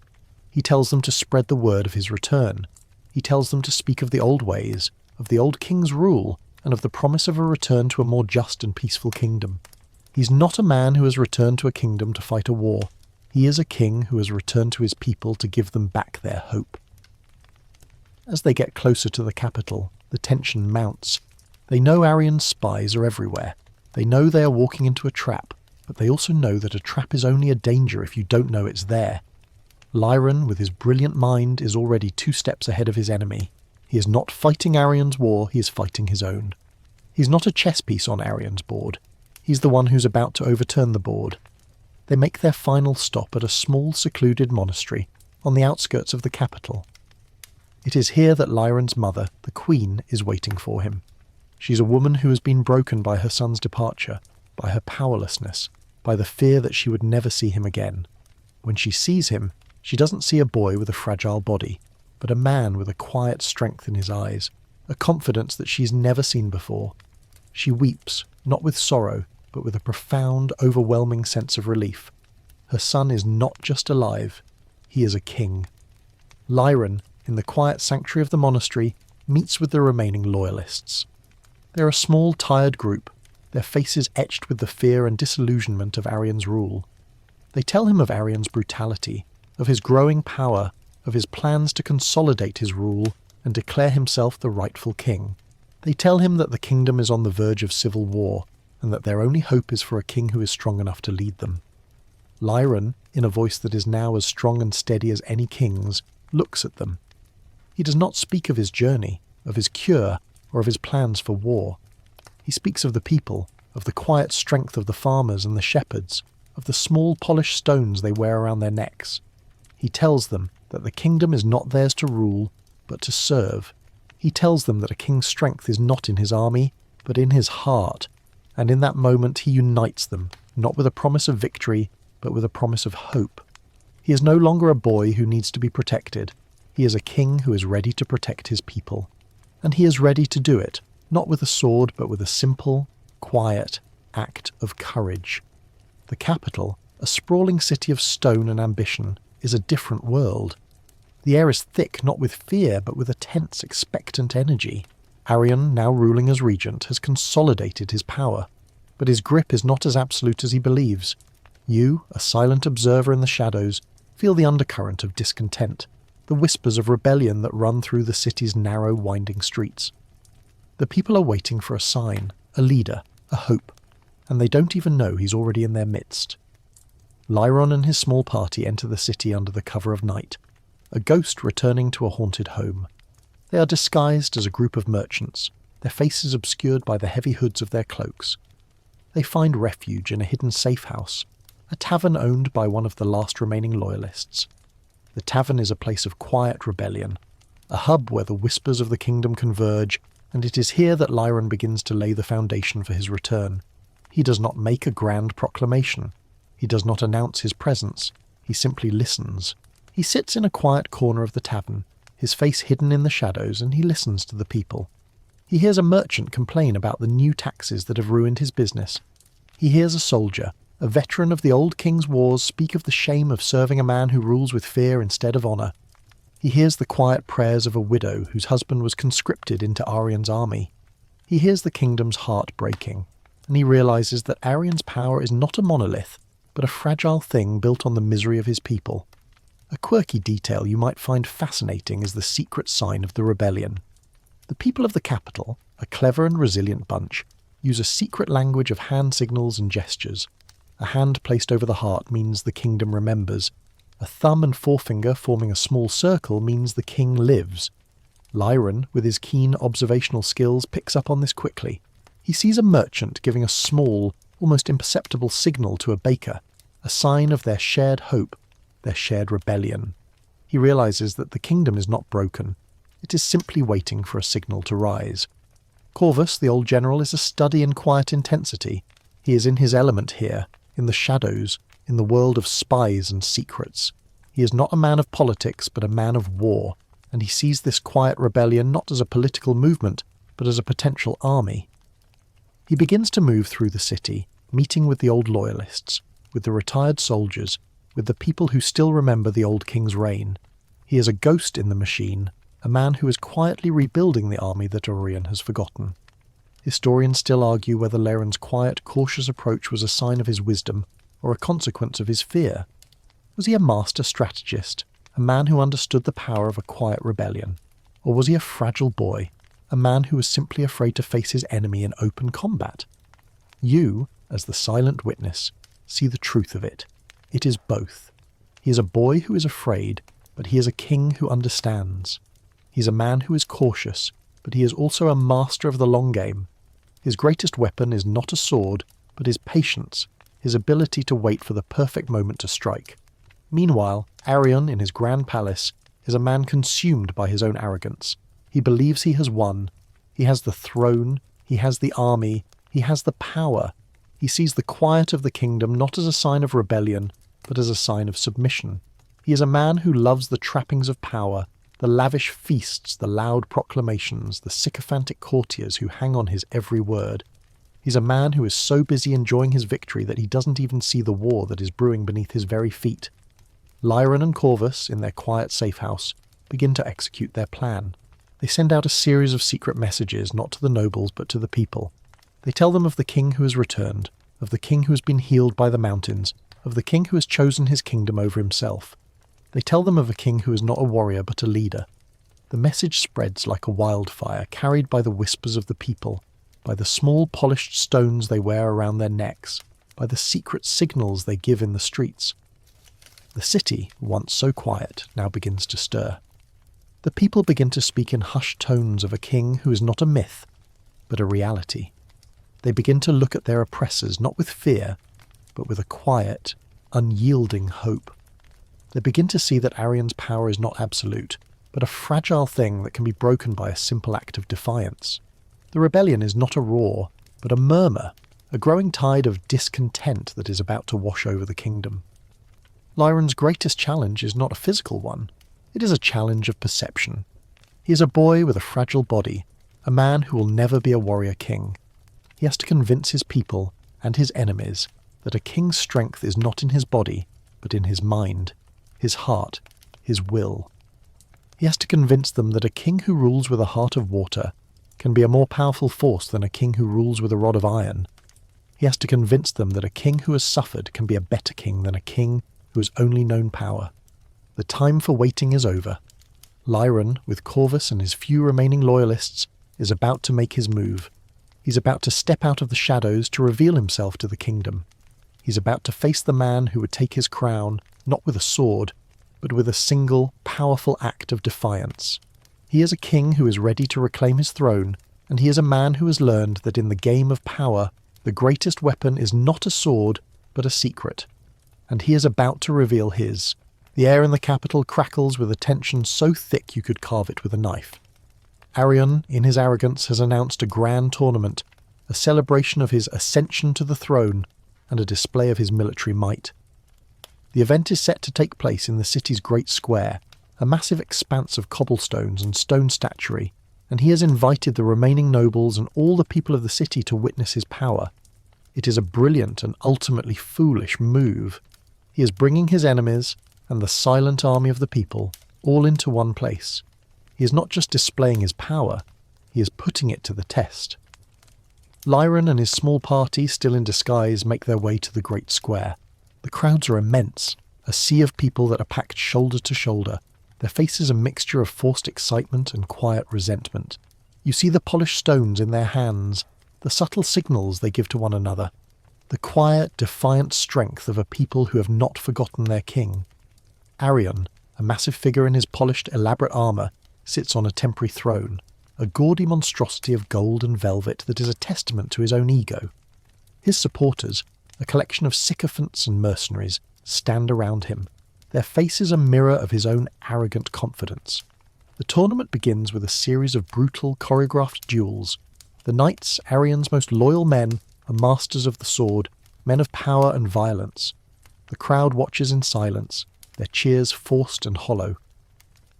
He tells them to spread the word of his return. He tells them to speak of the old ways, of the old king's rule, and of the promise of a return to a more just and peaceful kingdom. He's not a man who has returned to a kingdom to fight a war. He is a king who has returned to his people to give them back their hope. As they get closer to the capital, the tension mounts. They know Arian's spies are everywhere. They know they are walking into a trap, but they also know that a trap is only a danger if you don't know it's there. Lyron, with his brilliant mind, is already 2 steps ahead of his enemy. He is not fighting Arian's war, he is fighting his own. He's not a chess piece on Arian's board. He's the one who's about to overturn the board. They make their final stop at a small, secluded monastery on the outskirts of the capital. It is here that Lyron's mother, the Queen, is waiting for him. She's a woman who has been broken by her son's departure, by her powerlessness, by the fear that she would never see him again. When she sees him, she doesn't see a boy with a fragile body, but a man with a quiet strength in his eyes, a confidence that she's never seen before. She weeps, not with sorrow, but with a profound, overwhelming sense of relief. Her son is not just alive, he is a king. Lyron, in the quiet sanctuary of the monastery, meets with the remaining loyalists. They're a small, tired group, their faces etched with the fear and disillusionment of Arian's rule. They tell him of Arian's brutality, of his growing power, of his plans to consolidate his rule and declare himself the rightful king. They tell him that the kingdom is on the verge of civil war, and that their only hope is for a king who is strong enough to lead them. Lyron, in a voice that is now as strong and steady as any king's, looks at them. He does not speak of his journey, of his cure, or of his plans for war. He speaks of the people, of the quiet strength of the farmers and the shepherds, of the small polished stones they wear around their necks. He tells them that the kingdom is not theirs to rule, but to serve, He tells them that a king's strength is not in his army, but in his heart, and in that moment he unites them, not with a promise of victory, but with a promise of hope. He is no longer a boy who needs to be protected. He is a king who is ready to protect his people. And he is ready to do it, not with a sword, but with a simple, quiet act of courage. The capital, a sprawling city of stone and ambition, is a different world. The air is thick not with fear, but with a tense, expectant energy. Arion, now ruling as regent, has consolidated his power, but his grip is not as absolute as he believes. You, a silent observer in the shadows, feel the undercurrent of discontent, the whispers of rebellion that run through the city's narrow, winding streets. The people are waiting for a sign, a leader, a hope, and they don't even know he's already in their midst. Lyron and his small party enter the city under the cover of night, a ghost returning to a haunted home. They are disguised as a group of merchants, their faces obscured by the heavy hoods of their cloaks. They find refuge in a hidden safe house, a tavern owned by one of the last remaining loyalists. The tavern is a place of quiet rebellion, a hub where the whispers of the kingdom converge, and it is here that Lyron begins to lay the foundation for his return. He does not make a grand proclamation. He does not announce his presence. He simply listens. He sits in a quiet corner of the tavern, his face hidden in the shadows, and he listens to the people. He hears a merchant complain about the new taxes that have ruined his business. He hears a soldier, a veteran of the old king's wars, speak of the shame of serving a man who rules with fear instead of honour. He hears the quiet prayers of a widow whose husband was conscripted into Arion's army. He hears the kingdom's heart breaking, and he realises that Arion's power is not a monolith, but a fragile thing built on the misery of his people. A quirky detail you might find fascinating is the secret sign of the rebellion. The people of the capital, a clever and resilient bunch, use a secret language of hand signals and gestures. A hand placed over the heart means the kingdom remembers. A thumb and forefinger forming a small circle means the king lives. Lyron, with his keen observational skills, picks up on this quickly. He sees a merchant giving a small, almost imperceptible signal to a baker, a sign of their shared hope, their shared rebellion. He realises that the kingdom is not broken. It is simply waiting for a signal to rise. Corvus, the old general, is a study in quiet intensity. He is in his element here, in the shadows, in the world of spies and secrets. He is not a man of politics, but a man of war, and he sees this quiet rebellion not as a political movement, but as a potential army. He begins to move through the city, meeting with the old loyalists, with the retired soldiers, with the people who still remember the old king's reign. He is a ghost in the machine, a man who is quietly rebuilding the army that Arion has forgotten. Historians still argue whether Lyron's quiet, cautious approach was a sign of his wisdom or a consequence of his fear. Was he a master strategist, a man who understood the power of a quiet rebellion? Or was he a fragile boy, a man who was simply afraid to face his enemy in open combat? You, as the silent witness, see the truth of it. It is both. He is a boy who is afraid, but he is a king who understands. He is a man who is cautious, but he is also a master of the long game. His greatest weapon is not a sword, but his patience, his ability to wait for the perfect moment to strike. Meanwhile, Arion, in his grand palace, is a man consumed by his own arrogance. He believes he has won. He has the throne. He has the army. He has the power. He sees the quiet of the kingdom not as a sign of rebellion, but as a sign of submission. He is a man who loves the trappings of power, the lavish feasts, the loud proclamations, the sycophantic courtiers who hang on his every word. He's a man who is so busy enjoying his victory that he doesn't even see the war that is brewing beneath his very feet. Lyron and Corvus, in their quiet safe house, begin to execute their plan. They send out a series of secret messages, not to the nobles but to the people. They tell them of the king who has returned, of the king who has been healed by the mountains, of the king who has chosen his kingdom over himself. They tell them of a king who is not a warrior but a leader. The message spreads like a wildfire, carried by the whispers of the people, by the small polished stones they wear around their necks, by the secret signals they give in the streets. The city, once so quiet, now begins to stir. The people begin to speak in hushed tones of a king who is not a myth, but a reality. They begin to look at their oppressors not with fear, but with a quiet, unyielding hope. They begin to see that Arion's power is not absolute, but a fragile thing that can be broken by a simple act of defiance. The rebellion is not a roar, but a murmur, a growing tide of discontent that is about to wash over the kingdom. Lyron's greatest challenge is not a physical one. It is a challenge of perception. He is a boy with a fragile body, a man who will never be a warrior king. He has to convince his people and his enemies that a king's strength is not in his body, but in his mind, his heart, his will. He has to convince them that a king who rules with a heart of water can be a more powerful force than a king who rules with a rod of iron. He has to convince them that a king who has suffered can be a better king than a king who has only known power. The time for waiting is over. Lyron, with Corvus and his few remaining loyalists, is about to make his move. He's about to step out of the shadows to reveal himself to the kingdom. He's about to face the man who would take his crown, not with a sword, but with a single, powerful act of defiance. He is a king who is ready to reclaim his throne, and he is a man who has learned that in the game of power, the greatest weapon is not a sword, but a secret. And he is about to reveal his. The air in the capital crackles with a tension so thick you could carve it with a knife. Arion, in his arrogance, has announced a grand tournament, a celebration of his ascension to the throne, and a display of his military might. The event is set to take place in the city's great square, a massive expanse of cobblestones and stone statuary, and he has invited the remaining nobles and all the people of the city to witness his power. It is a brilliant and ultimately foolish move. He is bringing his enemies and the silent army of the people all into one place. He is not just displaying his power, he is putting it to the test. Lyron and his small party, still in disguise, make their way to the great square. The crowds are immense, a sea of people that are packed shoulder to shoulder, their faces a mixture of forced excitement and quiet resentment. You see the polished stones in their hands, the subtle signals they give to one another, the quiet, defiant strength of a people who have not forgotten their king. Arion, a massive figure in his polished, elaborate armour, sits on a temporary throne, a gaudy monstrosity of gold and velvet that is a testament to his own ego. His supporters, a collection of sycophants and mercenaries, stand around him, their faces a mirror of his own arrogant confidence. The tournament begins with a series of brutal, choreographed duels. The knights, Arion's most loyal men, are masters of the sword, men of power and violence. The crowd watches in silence, their cheers forced and hollow.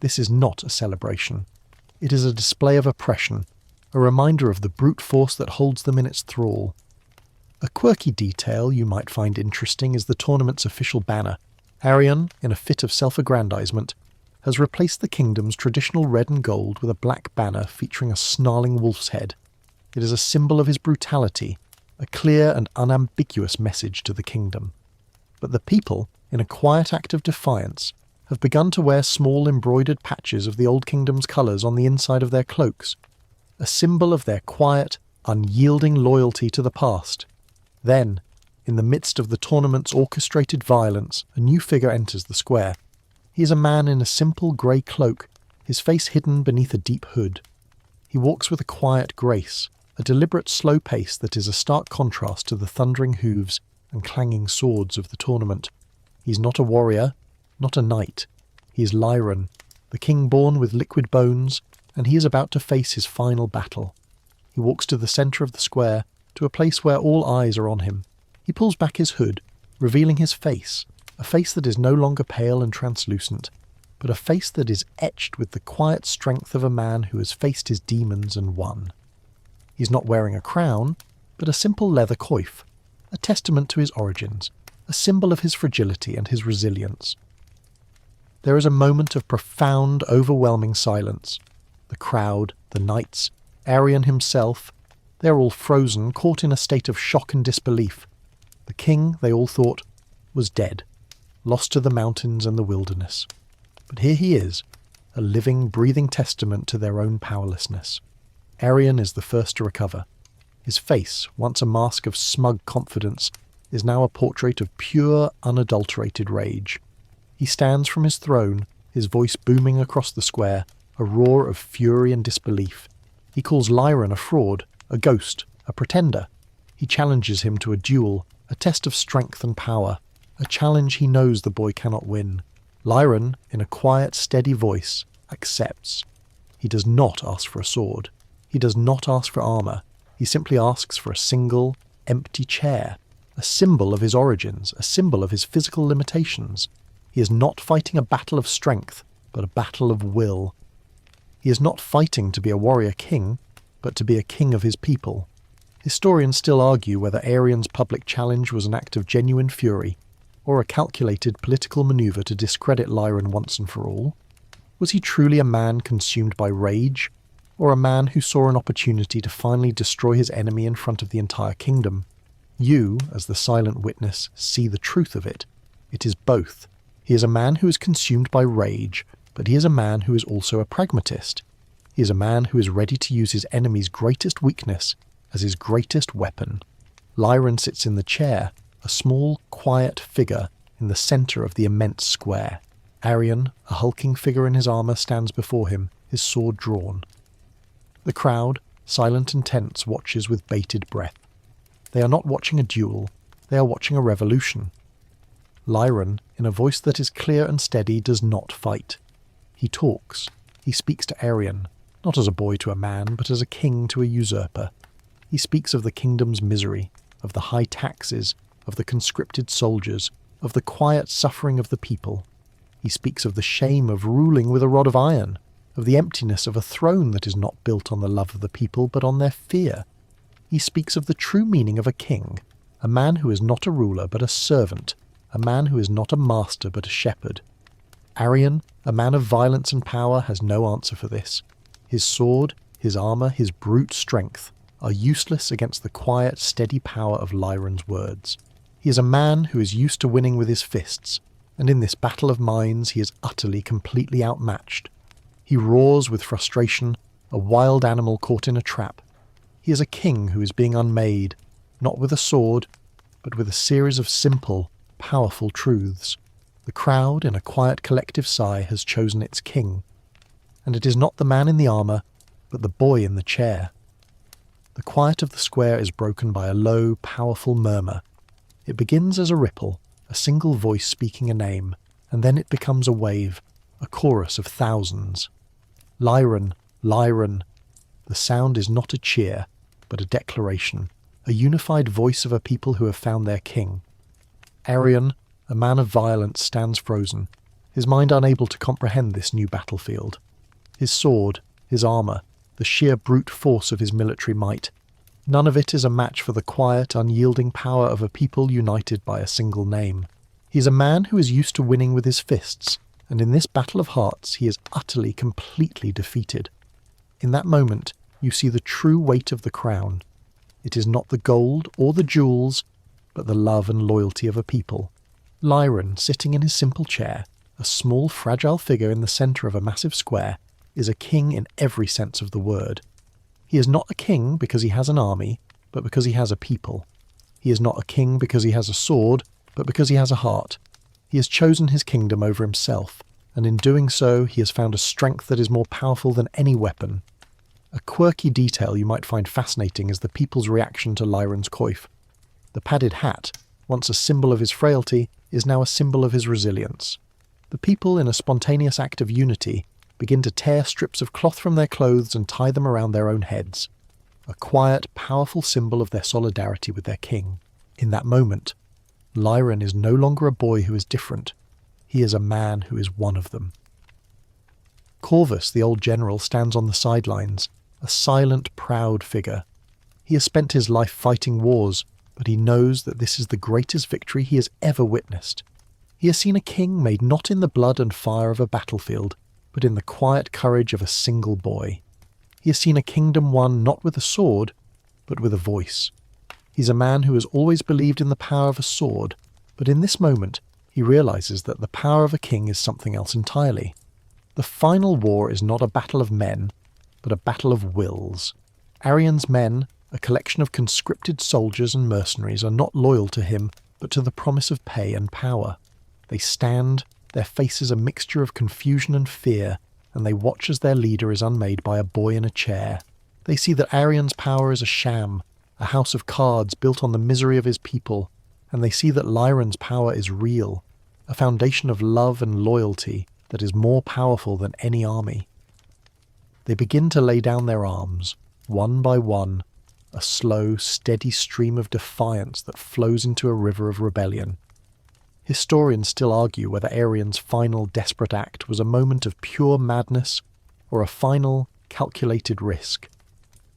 This is not a celebration. It is a display of oppression, a reminder of the brute force that holds them in its thrall. A quirky detail you might find interesting is the tournament's official banner. Arion, in a fit of self-aggrandizement, has replaced the kingdom's traditional red and gold with a black banner featuring a snarling wolf's head. It is a symbol of his brutality, a clear and unambiguous message to the kingdom. But the people, in a quiet act of defiance, have begun to wear small embroidered patches of the Old Kingdom's colours on the inside of their cloaks, a symbol of their quiet, unyielding loyalty to the past. Then, in the midst of the tournament's orchestrated violence, a new figure enters the square. He is a man in a simple grey cloak, his face hidden beneath a deep hood. He walks with a quiet grace, a deliberate slow pace that is a stark contrast to the thundering hooves and clanging swords of the tournament. He is not a warrior, not a knight. He is Lyron, the king born with liquid bones, and he is about to face his final battle. He walks to the centre of the square, to a place where all eyes are on him. He pulls back his hood, revealing his face, a face that is no longer pale and translucent, but a face that is etched with the quiet strength of a man who has faced his demons and won. He is not wearing a crown, but a simple leather coif, a testament to his origins, a symbol of his fragility and his resilience. There is a moment of profound, overwhelming silence. The crowd, the knights, Arion himself, they are all frozen, caught in a state of shock and disbelief. The king, they all thought, was dead, lost to the mountains and the wilderness. But here he is, a living, breathing testament to their own powerlessness. Arion is the first to recover. His face, once a mask of smug confidence, is now a portrait of pure, unadulterated rage. He stands from his throne, his voice booming across the square, a roar of fury and disbelief. He calls Lyron a fraud, a ghost, a pretender. He challenges him to a duel, a test of strength and power, a challenge he knows the boy cannot win. Lyron, in a quiet, steady voice, accepts. He does not ask for a sword. He does not ask for armor. He simply asks for a single, empty chair, a symbol of his origins, a symbol of his physical limitations. He is not fighting a battle of strength, but a battle of will. He is not fighting to be a warrior king, but to be a king of his people. Historians still argue whether Arian's public challenge was an act of genuine fury, or a calculated political maneuver to discredit Lyran once and for all. Was he truly a man consumed by rage, or a man who saw an opportunity to finally destroy his enemy in front of the entire kingdom? You, as the silent witness, see the truth of it. It is both. He is a man who is consumed by rage, but he is a man who is also a pragmatist. He is a man who is ready to use his enemy's greatest weakness as his greatest weapon. Lyran sits in the chair, a small, quiet figure in the centre of the immense square. Arian, a hulking figure in his armour, stands before him, his sword drawn. The crowd, silent and tense, watches with bated breath. They are not watching a duel, they are watching a revolution. Lyran, in a voice that is clear and steady, does not fight. He talks. He speaks to Arian, not as a boy to a man, but as a king to a usurper. He speaks of the kingdom's misery, of the high taxes, of the conscripted soldiers, of the quiet suffering of the people. He speaks of the shame of ruling with a rod of iron, of the emptiness of a throne that is not built on the love of the people but on their fear. He speaks of the true meaning of a king, a man who is not a ruler but a servant, a man who is not a master but a shepherd. Arian, a man of violence and power, has no answer for this. His sword, his armour, his brute strength are useless against the quiet, steady power of Lyran's words. He is a man who is used to winning with his fists, and in this battle of minds he is utterly, completely outmatched. He roars with frustration, a wild animal caught in a trap. He is a king who is being unmade, not with a sword, but with a series of simple, powerful truths. The crowd, in a quiet collective sigh, has chosen its king. And it is not the man in the armour, but the boy in the chair. The quiet of the square is broken by a low, powerful murmur. It begins as a ripple, a single voice speaking a name, and then it becomes a wave, a chorus of thousands. Lyran, Lyran. The sound is not a cheer, but a declaration, a unified voice of a people who have found their king. Arian, a man of violence, stands frozen, his mind unable to comprehend this new battlefield. His sword, his armour, the sheer brute force of his military might, none of it is a match for the quiet, unyielding power of a people united by a single name. He is a man who is used to winning with his fists, and in this battle of hearts he is utterly, completely defeated. In that moment, you see the true weight of the crown. It is not the gold or the jewels, but the love and loyalty of a people. Lyran, sitting in his simple chair, a small, fragile figure in the centre of a massive square, is a king in every sense of the word. He is not a king because he has an army, but because he has a people. He is not a king because he has a sword, but because he has a heart. He has chosen his kingdom over himself, and in doing so he has found a strength that is more powerful than any weapon. A quirky detail you might find fascinating is the people's reaction to Lyran's coif. The padded hat, once a symbol of his frailty, is now a symbol of his resilience. The people, in a spontaneous act of unity, begin to tear strips of cloth from their clothes and tie them around their own heads. A quiet, powerful symbol of their solidarity with their king. In that moment, Lyran is no longer a boy who is different. He is a man who is one of them. Corvus, the old general, stands on the sidelines, a silent, proud figure. He has spent his life fighting wars, but he knows that this is the greatest victory he has ever witnessed. He has seen a king made not in the blood and fire of a battlefield, but in the quiet courage of a single boy. He has seen a kingdom won not with a sword, but with a voice. He's a man who has always believed in the power of a sword, but in this moment he realizes that the power of a king is something else entirely. The final war is not a battle of men, but a battle of wills. Arian's men, a collection of conscripted soldiers and mercenaries, are not loyal to him, but to the promise of pay and power. They stand, their faces a mixture of confusion and fear, and they watch as their leader is unmade by a boy in a chair. They see that Arian's power is a sham, a house of cards built on the misery of his people, and they see that Lyran's power is real, a foundation of love and loyalty, that is more powerful than any army. They begin to lay down their arms, one by one, a slow, steady stream of defiance that flows into a river of rebellion. Historians still argue whether Aerian's final desperate act was a moment of pure madness or a final, calculated risk.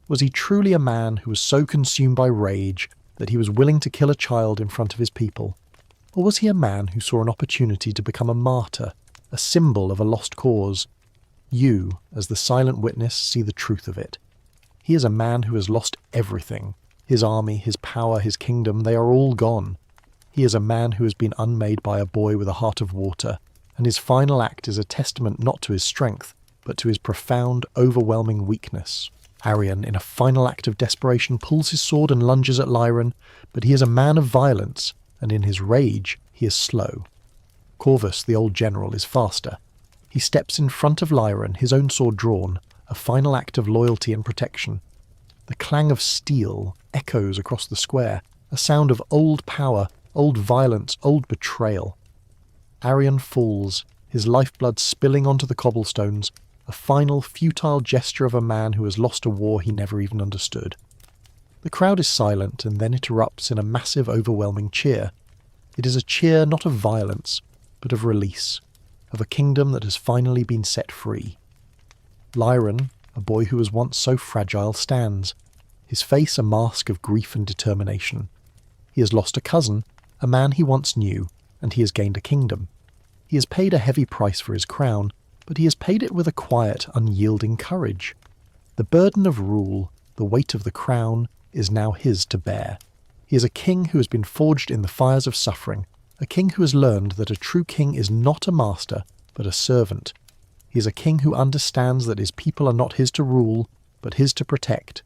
Was he truly a man who was so consumed by rage that he was willing to kill a child in front of his people? Or was he a man who saw an opportunity to become a martyr, a symbol of a lost cause? You, as the silent witness, see the truth of it. He is a man who has lost everything. His army, his power, his kingdom, they are all gone. He is a man who has been unmade by a boy with a heart of water, and his final act is a testament not to his strength, but to his profound, overwhelming weakness. Aerian, in a final act of desperation, pulls his sword and lunges at Lyron, but he is a man of violence, and in his rage he is slow. Corvus, the old general, is faster. He steps in front of Lyron, his own sword drawn, a final act of loyalty and protection. The clang of steel echoes across the square, a sound of old power, old violence, old betrayal. Aerian falls, his lifeblood spilling onto the cobblestones, a final futile gesture of a man who has lost a war he never even understood. The crowd is silent, and then it erupts in a massive, overwhelming cheer. It is a cheer not of violence, but of release, of a kingdom that has finally been set free. Lyron, a boy who was once so fragile, stands, his face a mask of grief and determination. He has lost a cousin, a man he once knew, and he has gained a kingdom. He has paid a heavy price for his crown, but he has paid it with a quiet, unyielding courage. The burden of rule, the weight of the crown, is now his to bear. He is a king who has been forged in the fires of suffering, a king who has learned that a true king is not a master, but a servant. He is a king who understands that his people are not his to rule, but his to protect.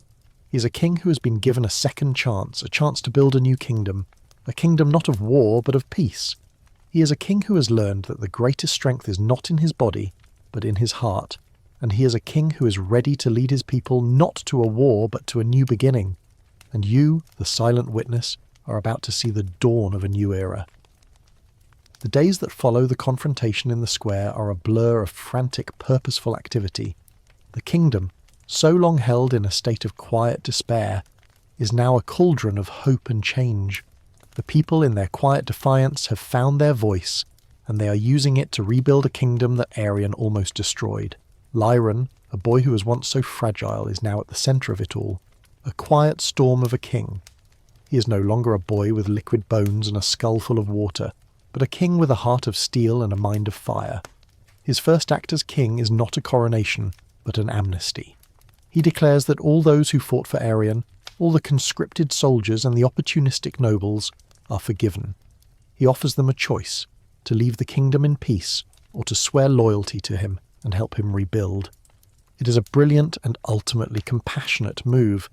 He is a king who has been given a second chance, a chance to build a new kingdom, a kingdom not of war, but of peace. He is a king who has learned that the greatest strength is not in his body, but in his heart, and he is a king who is ready to lead his people not to a war, but to a new beginning. And you, the silent witness, are about to see the dawn of a new era. The days that follow the confrontation in the square are a blur of frantic, purposeful activity. The kingdom, so long held in a state of quiet despair, is now a cauldron of hope and change. The people in their quiet defiance have found their voice, and they are using it to rebuild a kingdom that Aerian almost destroyed. Lyron, a boy who was once so fragile, is now at the centre of it all, a quiet storm of a king. He is no longer a boy with liquid bones and a skull full of water, but a king with a heart of steel and a mind of fire. His first act as king is not a coronation, but an amnesty. He declares that all those who fought for Aerian, all the conscripted soldiers and the opportunistic nobles, are forgiven. He offers them a choice, to leave the kingdom in peace, or to swear loyalty to him and help him rebuild. It is a brilliant and ultimately compassionate move.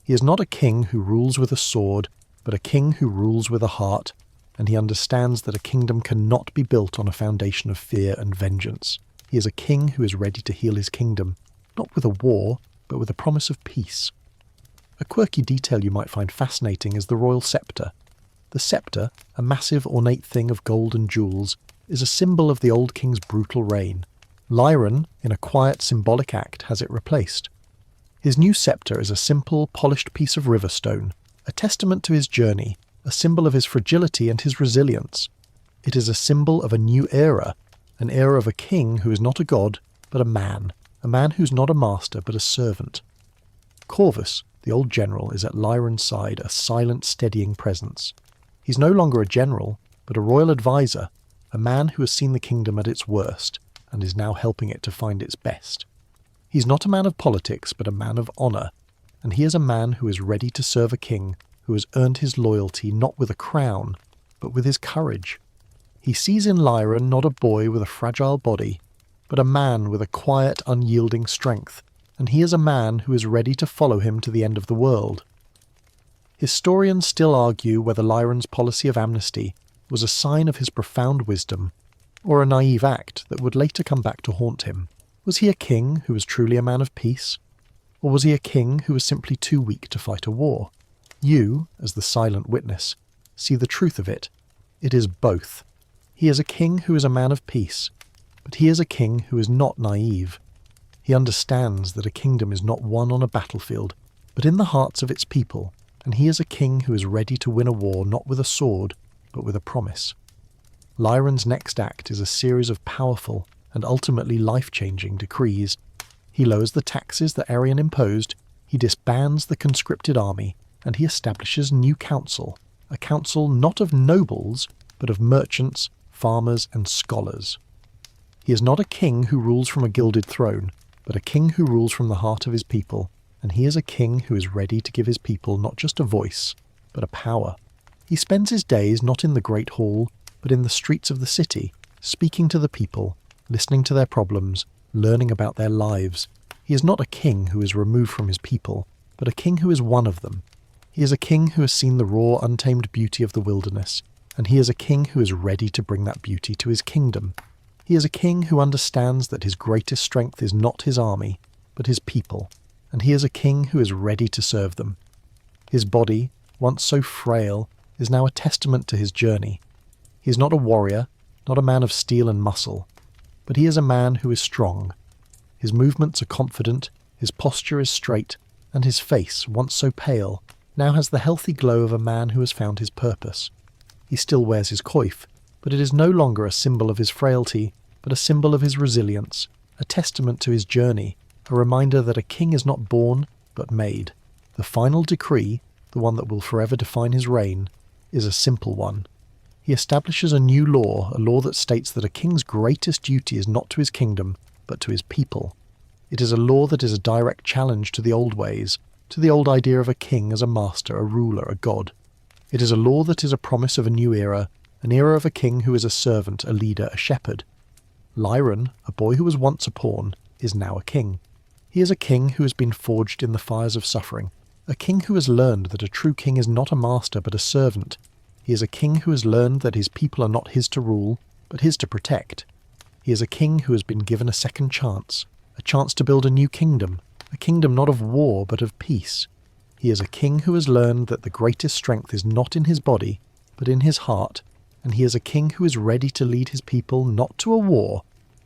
He is not a king who rules with a sword, but a king who rules with a heart, and he understands that a kingdom cannot be built on a foundation of fear and vengeance. He is a king who is ready to heal his kingdom, not with a war, but with a promise of peace. A quirky detail you might find fascinating is the royal sceptre. The sceptre, a massive ornate thing of gold and jewels, is a symbol of the old king's brutal reign. Lyron, in a quiet symbolic act, has it replaced. His new sceptre is a simple, polished piece of river stone, a testament to his journey, a symbol of his fragility and his resilience. It is a symbol of a new era, an era of a king who is not a god, but a man who's not a master, but a servant. Corvus, the old general, is at Lyron's side, a silent, steadying presence. He's no longer a general, but a royal advisor, a man who has seen the kingdom at its worst, and is now helping it to find its best. He's not a man of politics, but a man of honour, and he is a man who is ready to serve a king who has earned his loyalty not with a crown, but with his courage. He sees in Lyron not a boy with a fragile body, but a man with a quiet, unyielding strength, and he is a man who is ready to follow him to the end of the world. Historians still argue whether Lyron's policy of amnesty was a sign of his profound wisdom, or a naive act that would later come back to haunt him. Was he a king who was truly a man of peace? Or was he a king who was simply too weak to fight a war? You, as the silent witness, see the truth of it. It is both. He is a king who is a man of peace, but he is a king who is not naive. He understands that a kingdom is not won on a battlefield, but in the hearts of its people, and he is a king who is ready to win a war not with a sword, but with a promise. Lyron's next act is a series of powerful and ultimately life-changing decrees. He lowers the taxes that Arion imposed, he disbands the conscripted army, and he establishes a new council, a council not of nobles, but of merchants, farmers, and scholars. He is not a king who rules from a gilded throne, but a king who rules from the heart of his people, and he is a king who is ready to give his people not just a voice, but a power. He spends his days not in the great hall, but in the streets of the city, speaking to the people, listening to their problems, learning about their lives. He is not a king who is removed from his people, but a king who is one of them. He is a king who has seen the raw, untamed beauty of the wilderness, and he is a king who is ready to bring that beauty to his kingdom. He is a king who understands that his greatest strength is not his army, but his people, and he is a king who is ready to serve them. His body, once so frail, is now a testament to his journey. He is not a warrior, not a man of steel and muscle, but he is a man who is strong. His movements are confident, his posture is straight, and his face, once so pale, now has the healthy glow of a man who has found his purpose. He still wears his coif, but it is no longer a symbol of his frailty, but a symbol of his resilience, a testament to his journey, a reminder that a king is not born, but made. The final decree, the one that will forever define his reign, is a simple one. He establishes a new law, a law that states that a king's greatest duty is not to his kingdom, but to his people. It is a law that is a direct challenge to the old ways, to the old idea of a king as a master, a ruler, a god. It is a law that is a promise of a new era, an era of a king who is a servant, a leader, a shepherd. Lyron, a boy who was once a pawn, is now a king. He is a king who has been forged in the fires of suffering, a king who has learned that a true king is not a master but a servant. He is a king who has learned that his people are not his to rule, but his to protect. He is a king who has been given a second chance, a chance to build a new kingdom, a kingdom not of war but of peace. He is a king who has learned that the greatest strength is not in his body, but in his heart, and he is a king who is ready to lead his people not to a war,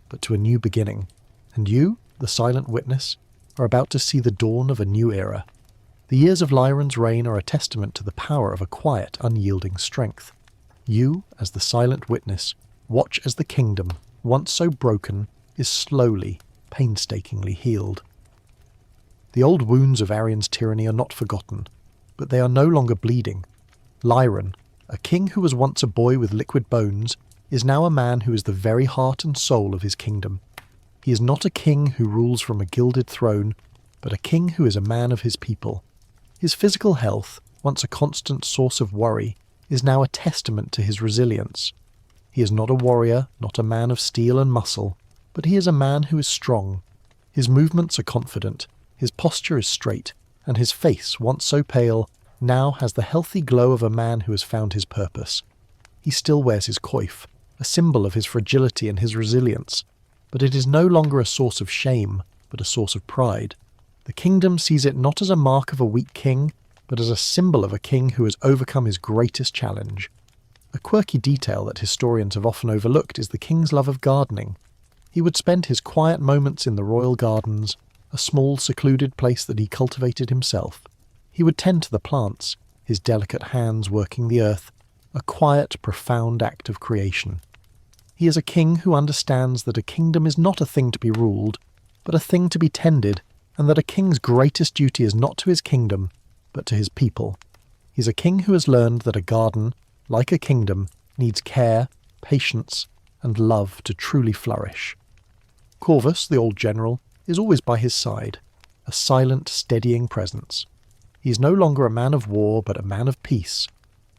but to a new beginning. And you, the silent witness, are about to see the dawn of a new era. The years of Lyron's reign are a testament to the power of a quiet, unyielding strength. You, as the silent witness, watch as the kingdom, once so broken, is slowly, painstakingly healed. The old wounds of Arion's tyranny are not forgotten, but they are no longer bleeding. Lyron, a king who was once a boy with liquid bones, is now a man who is the very heart and soul of his kingdom. He is not a king who rules from a gilded throne, but a king who is a man of his people. His physical health, once a constant source of worry, is now a testament to his resilience. He is not a warrior, not a man of steel and muscle, but he is a man who is strong. His movements are confident, his posture is straight, and his face, once so pale, now has the healthy glow of a man who has found his purpose. He still wears his coif, a symbol of his fragility and his resilience, but it is no longer a source of shame, but a source of pride. The kingdom sees it not as a mark of a weak king, but as a symbol of a king who has overcome his greatest challenge. A quirky detail that historians have often overlooked is the king's love of gardening. He would spend his quiet moments in the royal gardens, a small secluded place that he cultivated himself. He would tend to the plants, his delicate hands working the earth, a quiet, profound act of creation. He is a king who understands that a kingdom is not a thing to be ruled, but a thing to be tended, and that a king's greatest duty is not to his kingdom, but to his people. He is a king who has learned that a garden, like a kingdom, needs care, patience, and love to truly flourish. Corvus, the old general, is always by his side, a silent, steadying presence. He is no longer a man of war, but a man of peace,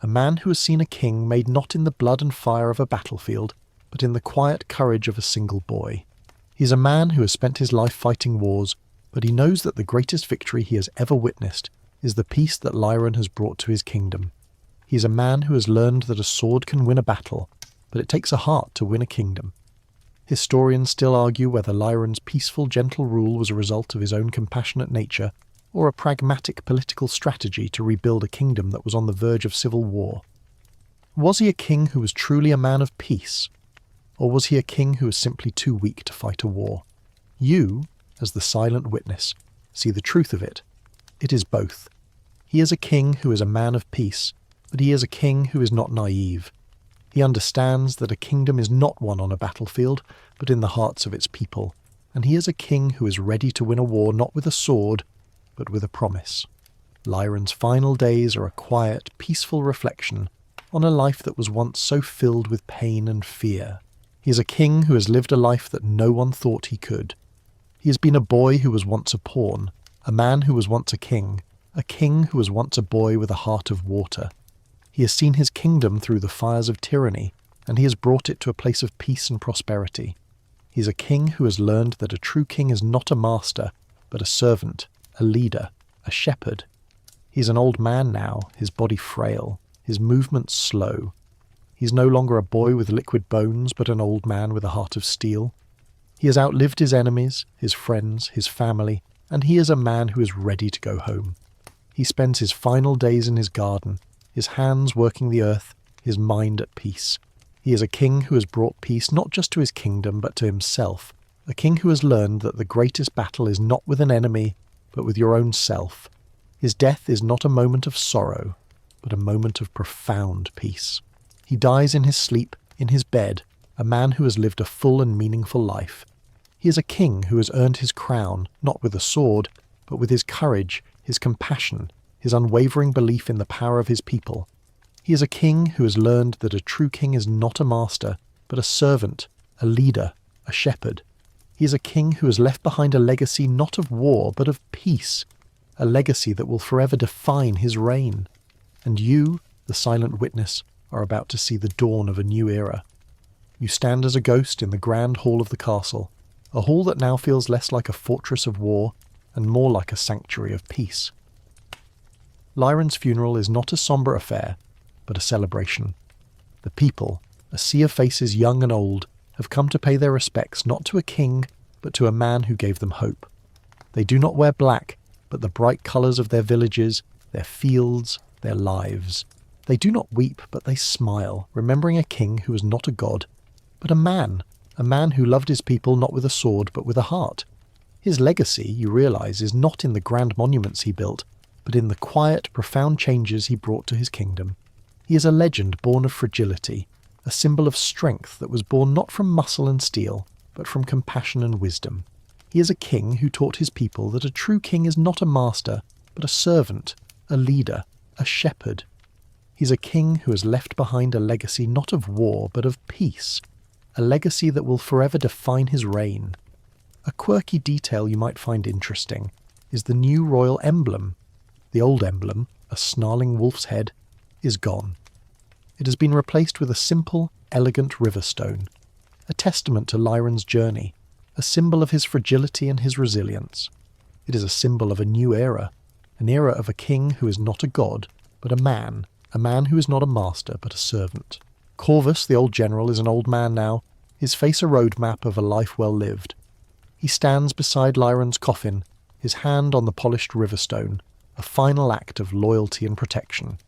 a man who has seen a king made not in the blood and fire of a battlefield, but in the quiet courage of a single boy. He is a man who has spent his life fighting wars, but he knows that the greatest victory he has ever witnessed is the peace that Lyron has brought to his kingdom. He is a man who has learned that a sword can win a battle, but it takes a heart to win a kingdom. Historians still argue whether Lyron's peaceful, gentle rule was a result of his own compassionate nature, or a pragmatic political strategy to rebuild a kingdom that was on the verge of civil war. Was he a king who was truly a man of peace? Or was he a king who was simply too weak to fight a war? You, as the silent witness, see the truth of it. It is both. He is a king who is a man of peace, but he is a king who is not naive. He understands that a kingdom is not won on a battlefield, but in the hearts of its people, and he is a king who is ready to win a war not with a sword, but with a promise. Lyron's final days are a quiet, peaceful reflection on a life that was once so filled with pain and fear. He is a king who has lived a life that no one thought he could. He has been a boy who was once a pawn, a man who was once a king who was once a boy with a heart of water. He has seen his kingdom through the fires of tyranny, and he has brought it to a place of peace and prosperity. He is a king who has learned that a true king is not a master, but a servant, a leader, a shepherd. He is an old man now, his body frail, his movements slow. He is no longer a boy with liquid bones, but an old man with a heart of steel. He has outlived his enemies, his friends, his family, and he is a man who is ready to go home. He spends his final days in his garden, his hands working the earth, his mind at peace. He is a king who has brought peace not just to his kingdom, but to himself, a king who has learned that the greatest battle is not with an enemy, but with your own self. His death is not a moment of sorrow, but a moment of profound peace. He dies in his sleep, in his bed, a man who has lived a full and meaningful life. He is a king who has earned his crown, not with a sword, but with his courage, his compassion, his unwavering belief in the power of his people. He is a king who has learned that a true king is not a master, but a servant, a leader, a shepherd. He is a king who has left behind a legacy not of war, but of peace, a legacy that will forever define his reign. And you, the silent witness, are about to see the dawn of a new era. You stand as a ghost in the grand hall of the castle, a hall that now feels less like a fortress of war and more like a sanctuary of peace. Lyron's funeral is not a sombre affair, but a celebration. The people, a sea of faces young and old, have come to pay their respects not to a king, but to a man who gave them hope. They do not wear black, but the bright colours of their villages, their fields, their lives. They do not weep, but they smile, remembering a king who was not a god, but a man who loved his people not with a sword, but with a heart. His legacy, you realise, is not in the grand monuments he built, but in the quiet, profound changes he brought to his kingdom. He is a legend born of fragility, a symbol of strength that was born not from muscle and steel, but from compassion and wisdom. He is a king who taught his people that a true king is not a master, but a servant, a leader, a shepherd. He's a king who has left behind a legacy not of war, but of peace, a legacy that will forever define his reign. A quirky detail you might find interesting is the new royal emblem. The old emblem, a snarling wolf's head, is gone. It has been replaced with a simple, elegant river stone, a testament to Lyron's journey, a symbol of his fragility and his resilience. It is a symbol of a new era, an era of a king who is not a god, but a man who is not a master, but a servant. Corvus, the old general, is an old man now, his face a roadmap of a life well lived. He stands beside Lyron's coffin, his hand on the polished river stone, a final act of loyalty and protection.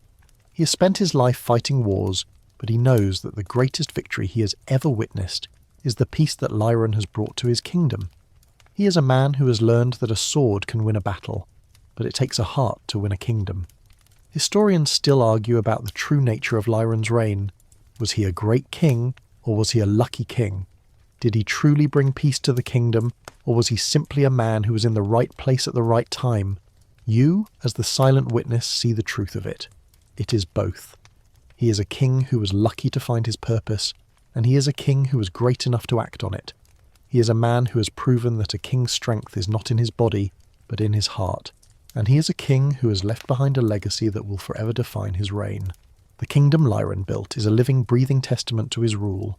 He has spent his life fighting wars, but he knows that the greatest victory he has ever witnessed is the peace that Lyron has brought to his kingdom. He is a man who has learned that a sword can win a battle, but it takes a heart to win a kingdom. Historians still argue about the true nature of Lyron's reign. Was he a great king, or was he a lucky king? Did he truly bring peace to the kingdom, or was he simply a man who was in the right place at the right time? You, as the silent witness, see the truth of it. It is both. He is a king who was lucky to find his purpose, and he is a king who was great enough to act on it. He is a man who has proven that a king's strength is not in his body, but in his heart. And he is a king who has left behind a legacy that will forever define his reign. The kingdom Lyron built is a living, breathing testament to his rule.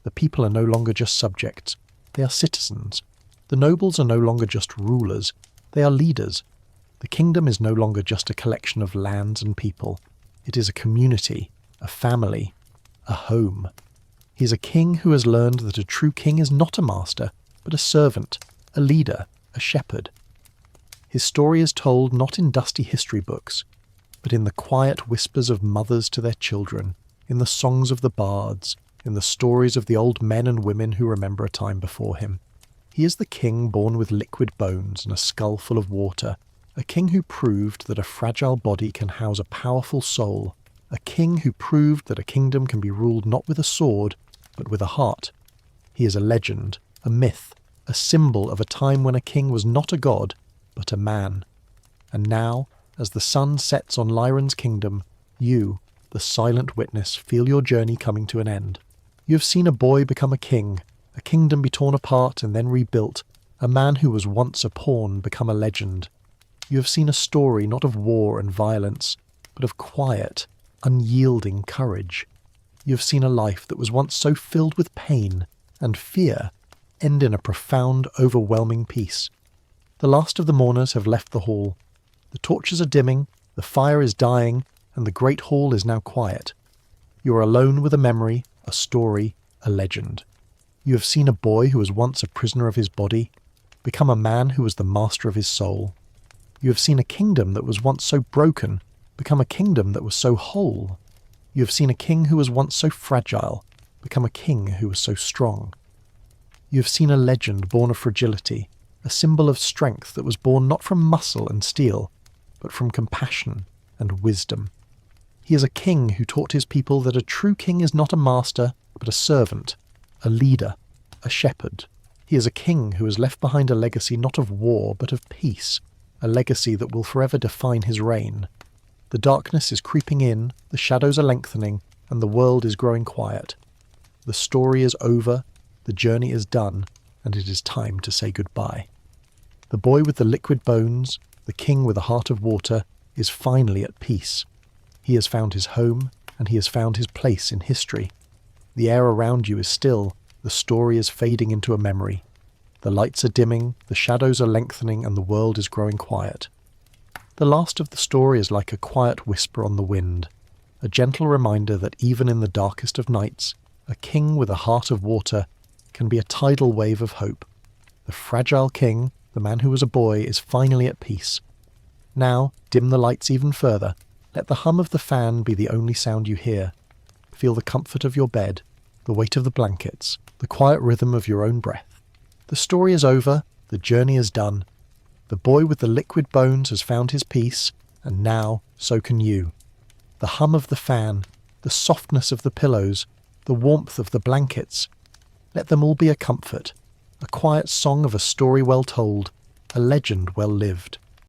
The people are no longer just subjects, they are citizens. The nobles are no longer just rulers, they are leaders. The kingdom is no longer just a collection of lands and people. It is a community, a family, a home. He is a king who has learned that a true king is not a master, but a servant, a leader, a shepherd. His story is told not in dusty history books, but in the quiet whispers of mothers to their children, in the songs of the bards, in the stories of the old men and women who remember a time before him. He is the king born with liquid bones and a skull full of water, a king who proved that a fragile body can house a powerful soul, a king who proved that a kingdom can be ruled not with a sword, but with a heart. He is a legend, a myth, a symbol of a time when a king was not a god, but a man. And now, as the sun sets on Lyran's kingdom, you, the silent witness, feel your journey coming to an end. You have seen a boy become a king, a kingdom be torn apart and then rebuilt, a man who was once a pawn become a legend. You have seen a story not of war and violence, but of quiet, unyielding courage. You have seen a life that was once so filled with pain and fear end in a profound, overwhelming peace. The last of the mourners have left the hall. The torches are dimming, the fire is dying, and the great hall is now quiet. You are alone with a memory, a story, a legend. You have seen a boy who was once a prisoner of his body become a man who was the master of his soul. You have seen a kingdom that was once so broken become a kingdom that was so whole. You have seen a king who was once so fragile become a king who was so strong. You have seen a legend born of fragility, a symbol of strength that was born not from muscle and steel, but from compassion and wisdom. He is a king who taught his people that a true king is not a master, but a servant, a leader, a shepherd. He is a king who has left behind a legacy not of war, but of peace, a legacy that will forever define his reign. The darkness is creeping in, the shadows are lengthening, and the world is growing quiet. The story is over, the journey is done, and it is time to say goodbye. The boy with the liquid bones, the king with a heart of water, is finally at peace. He has found his home, and he has found his place in history. The air around you is still, the story is fading into a memory. The lights are dimming, the shadows are lengthening, and the world is growing quiet. The last of the story is like a quiet whisper on the wind, a gentle reminder that even in the darkest of nights, a king with a heart of water can be a tidal wave of hope. The fragile king, the man who was a boy, is finally at peace. Now, dim the lights even further. Let the hum of the fan be the only sound you hear. Feel the comfort of your bed, the weight of the blankets, the quiet rhythm of your own breath. The story is over, the journey is done. The boy with the liquid bones has found his peace, and now so can you. The hum of the fan, the softness of the pillows, the warmth of the blankets. Let them all be a comfort, a quiet song of a story well told, a legend well lived.